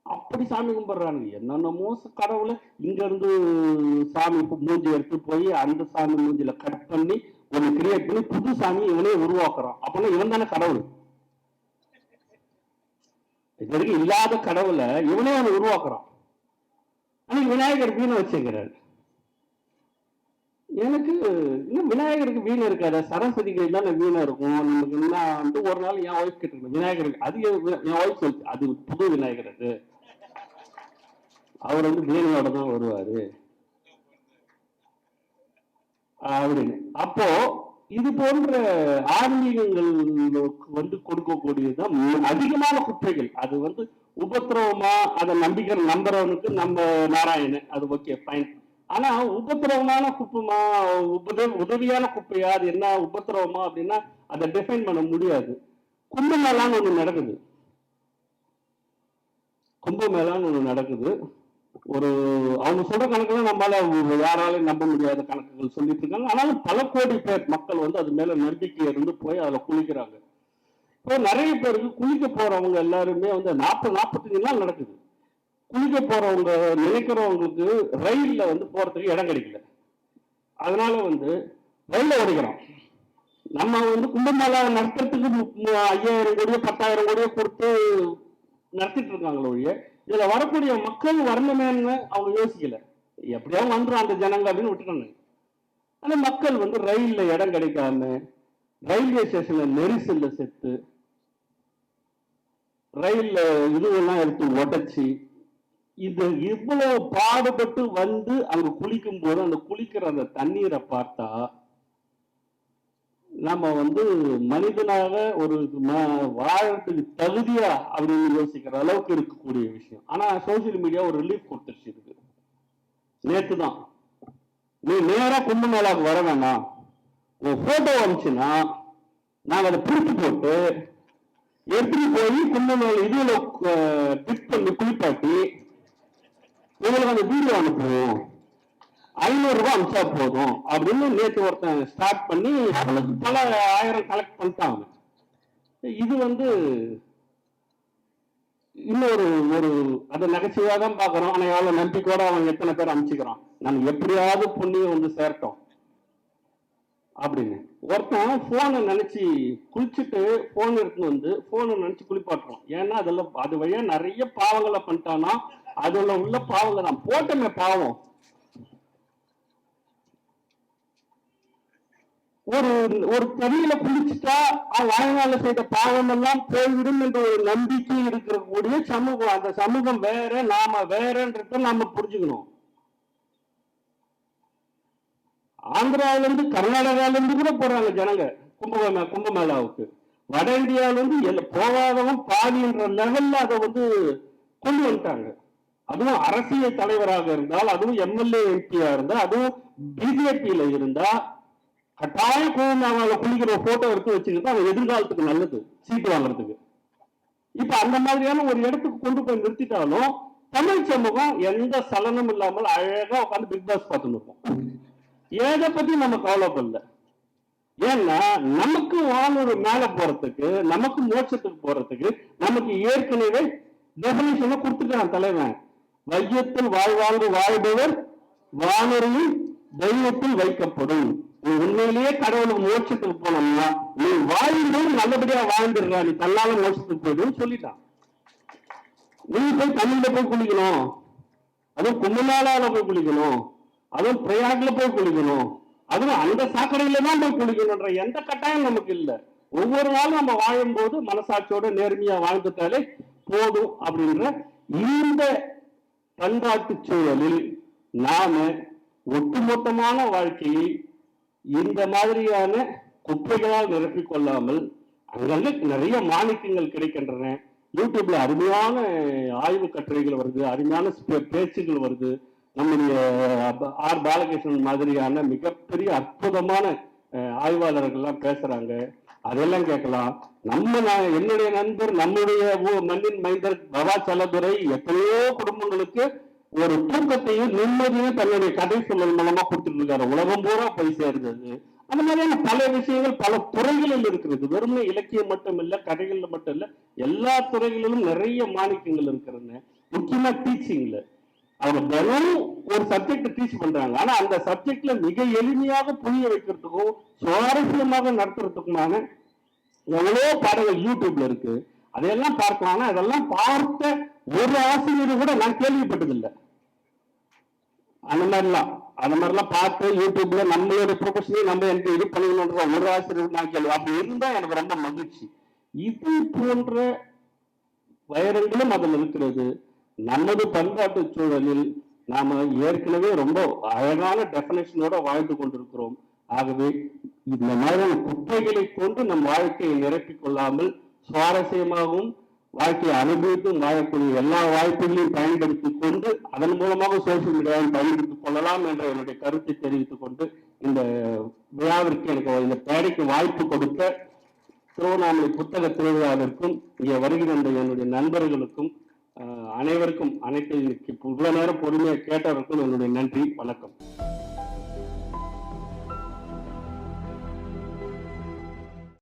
அப்படி சாமி கும்பிடுறாங்க. என்னென்னமோ கடவுளை இங்க இருந்து சாமி மூஞ்சி எடுத்து போய் அந்த சாமி மூஞ்சில கட் பண்ணி ஒன்னு கிரியேட் பண்ணி புது சாமி இவனே உருவாக்குறான். அப்படின்னா இவன் தானே கடவுள். இது வரைக்கும் இல்லாத கடவுளை இவனே அவனை உருவாக்குறான். ஆனா விநாயகர் வீணை வச்சுக்கிறாரு. எனக்கு இன்னும் விநாயகருக்கு வீணை இருக்காது, சரஸ்வதிக்கு தானே வீணை இருக்கும். நமக்கு என்ன வந்து ஒரு நாள் என் ஒய்ஃப் கேட்டு விநாயகருக்கு, அது என் ஒய்ஃப் சொல்லிச்சு அது புது விநாயகர், அது அவர் வந்து வீணையோட தான் வருவாரு அப்படின்னு. அப்போ இது போன்ற ஆன்மீகங்கள் வந்து கொடுக்கக்கூடியதுதான் அதிகமான குப்பைகள். அது வந்து உபத்திரவமா அதை நம்புறவனுக்கு நம்ம நாராயணன், அது ஓகே ஃபைன். ஆனா உபத்திரவமான குப்பைமா, உதவியான குப்பையா, அது என்ன உபத்திரவமா அப்படின்னா அதை டிஃபைன் பண்ண முடியாது. கும்பமேளான்னு ஒண்ணு நடக்குது, கும்பமேளான்னு ஒண்ணு நடக்குது. ஒரு அவங்க சொல்ற கணக்குல நம்மளால யாராலையும் நம்ப முடியாத கணக்குகள் சொல்லிட்டு இருக்காங்க. ஆனாலும் பல கோடி பேர் மக்கள் வந்து அது மேல நம்பிக்கை இருந்து போய் அதுல குளிக்கிறாங்க. இப்போ நிறைய பேருக்கு குளிக்க போறவங்க எல்லாருமே வந்து 40-45 நாள் நடக்குது. குளிக்க போறவங்க நினைக்கிறவங்களுக்கு ரயில்ல வந்து போறதுக்கு இடம் கிடைக்கல, அதனால வந்து ரயில்ல ஓடிக்கிறோம். நம்ம வந்து கும்பமேளா நடத்துறதுக்கு 5000 கோடியோ 10,000 கோடியோ கொடுத்து நடத்திட்டு இருக்காங்களோ ஒழிய இதுல வரக்கூடிய மக்கள் வரணுமேன்னு அவங்க யோசிக்கல. எப்படியாவது வந்துடும் அந்த ஜனங்க அப்படின்னு விட்டுட்டாங்க. ஆனா மக்கள் வந்து ரயில்ல இடம் கிடைக்காம, ரயில்வே ஸ்டேஷன்ல நெரிசல்ல செத்து, ரயில்ல இதுவெல்லாம் எடுத்து உடைச்சி, இது இவ்வளவு பாடுபட்டு வந்து அங்க குளிக்கும் போது அந்த குளிக்கிற அந்த தண்ணீரை பார்த்தா நம்ம வந்து மனிதனாக ஒரு வாழறதுக்கு தகுதியா அப்படின்னு யோசிக்கிற அளவுக்கு இருக்கக்கூடிய விஷயம். ஆனா சோசியல் மீடியா ஒரு ரிலீஃப் கொடுத்துருச்சு இருக்கு. நேற்று தான் நீ நேரா கும்பமேளாவுக்கு வர வேணாம், உன் போட்டோ வந்துச்சுன்னா நாங்க அதை பிரித்து போட்டு எப்படி போய் கும்பமேளா இதுல டிப் பண்ணி குளிப்பாட்டி உங்களுக்கு அந்த வீடியோ அனுப்புவோம், 500 ரூபாய் அனுப்பிச்சா போதும் அப்படின்னு நேற்று ஒருத்தன் ஸ்டார்ட் பண்ணி பல ஆயிரம் கலெக்ட் பண்ணிட்டாங்க. இது வந்து இன்னொரு ஒரு அதை நகைச்சுவையா தான் பாக்குறோம். ஆனா எவ்வளவு நம்பிக்கையோட அவன் எத்தனை பேர் அனுப்பிச்சுக்கிறான், நம்ம எப்படியாவது புண்ணியம் வந்து சேர்த்தோம் அப்படின்னு. ஒருத்தன் போனை நினைச்சு குளிச்சுட்டு போன் எடுத்து வந்து போனை நினைச்சு குளிப்பாட்டுறோம். ஏன்னா அதெல்லாம் அது வழியா நிறைய பாவங்களை பண்ணிட்டான்னா அதுல உள்ள பாவங்கள் தான் போட்டமே பாவம். ஒரு ஒரு தண்ணியில குளிச்சுட்டா வாழ்நாள செய்த பாவம் எல்லாம் போய்விடும் என்ற ஒரு நம்பிக்கை இருக்கக்கூடிய சமூகம். அந்த சமூகம் வேற, நாம வேறன்றத நாம புரிஞ்சுக்கணும். ஆந்திராவில இருந்து கர்நாடகாவில இருந்து கூட போறாங்க ஜனங்க கும்பமேளாவுக்கு. வட இந்தியாவில இருந்து போகாதவன் பாதின்ற லெவல்ல அதை வந்து கொண்டு வந்துட்டாங்க. அதுவும் அரசியல் தலைவராக இருந்தால், அதுவும் எம்எல்ஏ எம்பியா இருந்தா, அதுவும் பிஜேபியில இருந்தா கட்டாய கோவமாவால குளிக்கிற போட்டோ எடுத்து வச்சுக்கிட்டு அவன் எதிர்காலத்துக்கு நல்லது சீட்டு வாங்குறதுக்கு. இப்ப அந்த மாதிரியான ஒரு இடத்துக்கு கொண்டு போய் நிறுத்திட்டாலும் தமிழ் சமூகம் எந்த சலனம் இல்லாமல் அழகா உட்காந்து பிக் பாஸ் பார்த்துன்னு இருக்கும். எதை பத்தி நம்ம கவலைப்படல. ஏன்னா நமக்கு வானொரு மேல போறதுக்கு, நமக்கு மோட்சத்துக்கு போறதுக்கு நமக்கு ஏற்கனவே டெபினிஷனை கொடுத்துட்டான் தலைவன். வையத்தில் வாழ்வாங்கு வாழ்பவர் வானொலியில் தெய்வத்தில் வைக்கப்படும். நீ உண்மையிலேயே கடவுளுக்கு மோட்சத்துக்கு போனோம்னா நீ வாழ்ந்தோடு நல்லபடியா வாழ்ந்துடுறா, நீ தன்னால மோட்சத்துக்கு போயிடுன்னு சொல்லிட்டான். நீ போய் தமிழ்ல போய் குளிக்கணும், அதுவும் கும்பமேளால போய் குளிக்கணும், அதுவும் பிரயாக்ல போய் குளிக்கணும், அதுவும் அந்த சாக்கடையில தான் போய் குளிக்கணும்ன்ற எந்த கட்டாயம் நமக்கு இல்லை. ஒவ்வொரு நாளும் நம்ம வாழும்போது மனசாட்சியோட நேர்மையா வாழ்ந்துட்டாலே போதும் அப்படின்ற இந்த பண்பாட்டு சூழலில் நாம ஒட்டுமொத்தமான வாழ்க்கையை இந்த மாதிரியான குப்பைகளால் நிரப்பிக் கொள்ளாமல், அங்கங்க நிறைய மாணிக்கங்கள் கிடைக்கின்றன. யூடியூப்ல அருமையான ஆய்வு கட்டுரைகள் வருது, அருமையான பேச்சுகள் வருது. நம்முடைய ஆர் பாலகிருஷ்ணன் மாதிரியான மிகப்பெரிய அற்புதமான ஆய்வாளர்கள்லாம் பேசுறாங்க. அதெல்லாம் கேட்கலாம். என்னுடைய நண்பர், நம்முடைய மண்ணின் மைந்தர் பவா செல்லதுரை எத்தனையோ குடும்பங்களுக்கு ஒரு தூக்கத்தையும் நிம்மதியும் தன்னுடைய கதை சொல்லல் மூலமா கொடுத்துட்டு இருக்காரு. உலகம் பூரா போய் சேர்ந்தது. அந்த மாதிரியான பல விஷயங்கள் பல துறைகளில் இருக்கிறது. வெறும் இலக்கியம் மட்டும் இல்ல, கதைகள்ல மட்டும் இல்ல, எல்லா துறைகளிலும் நிறைய மாணிக்கங்கள் இருக்கிறது. முக்கியமா டீச்சிங்ல அவங்க தினமும் ஒரு சப்ஜெக்ட் டீச் பண்றாங்க. ஆனா அந்த சப்ஜெக்ட்ல மிக எளிமையாக புரிய வைக்கிறதுக்கும் சுவாரஸ்யமாக நடத்துறதுக்குமான எவ்வளோ பாடங்கள் யூடியூப்ல இருக்கு. அதையெல்லாம் பார்க்கலாம். அதெல்லாம் பார்த்த ஒரு ஆசிரியர் கூட நான் கேள்விப்பட்டதில்லை. அந்த மாதிரிலாம் பார்த்து யூடியூப்ல நம்மளோட ப்ரொஃபஷனே நம்ம எனக்கு இது பண்ணணும்ன்ற ஒரு ஆசிரியர் நான் கேள்வி. அப்படி இருந்தா எனக்கு ரொம்ப மகிழ்ச்சி. இது போன்ற வைரங்களும் அதில் இருக்கிறது. நமது பண்பாட்டு சூழலில் நாம ஏற்கனவே ரொம்ப அழகான டெபினேஷனோட வாழ்ந்து கொண்டிருக்கிறோம். ஆகவே இந்த மாதிரியான குப்பைகளை கொண்டு நம் வாழ்க்கையை நிரப்பிக் கொள்ளாமல் சுவாரஸ்யமாகவும் வாழ்க்கையை அனுபவித்தும் வாழக்கூடிய எல்லா வாய்ப்புகளையும் பயன்படுத்திக் கொண்டு அதன் மூலமாக சோசியல் மீடியாவை பயன்படுத்திக் கொள்ளலாம் என்ற என்னுடைய கருத்தை தெரிவித்துக் கொண்டு இந்த விழாவிற்கு எனக்கு இந்த பேடைக்கு வாய்ப்பு கொடுத்த திருவண்ணாமலை புத்தக திருவிழாவிற்கும் இங்கே வருகிற என்னுடைய நண்பர்களுக்கும் அனைவருக்கும் இவ்வளவு நேரம் பொறுமையை கேட்டவருக்கும் என்னுடைய நன்றி, வணக்கம்.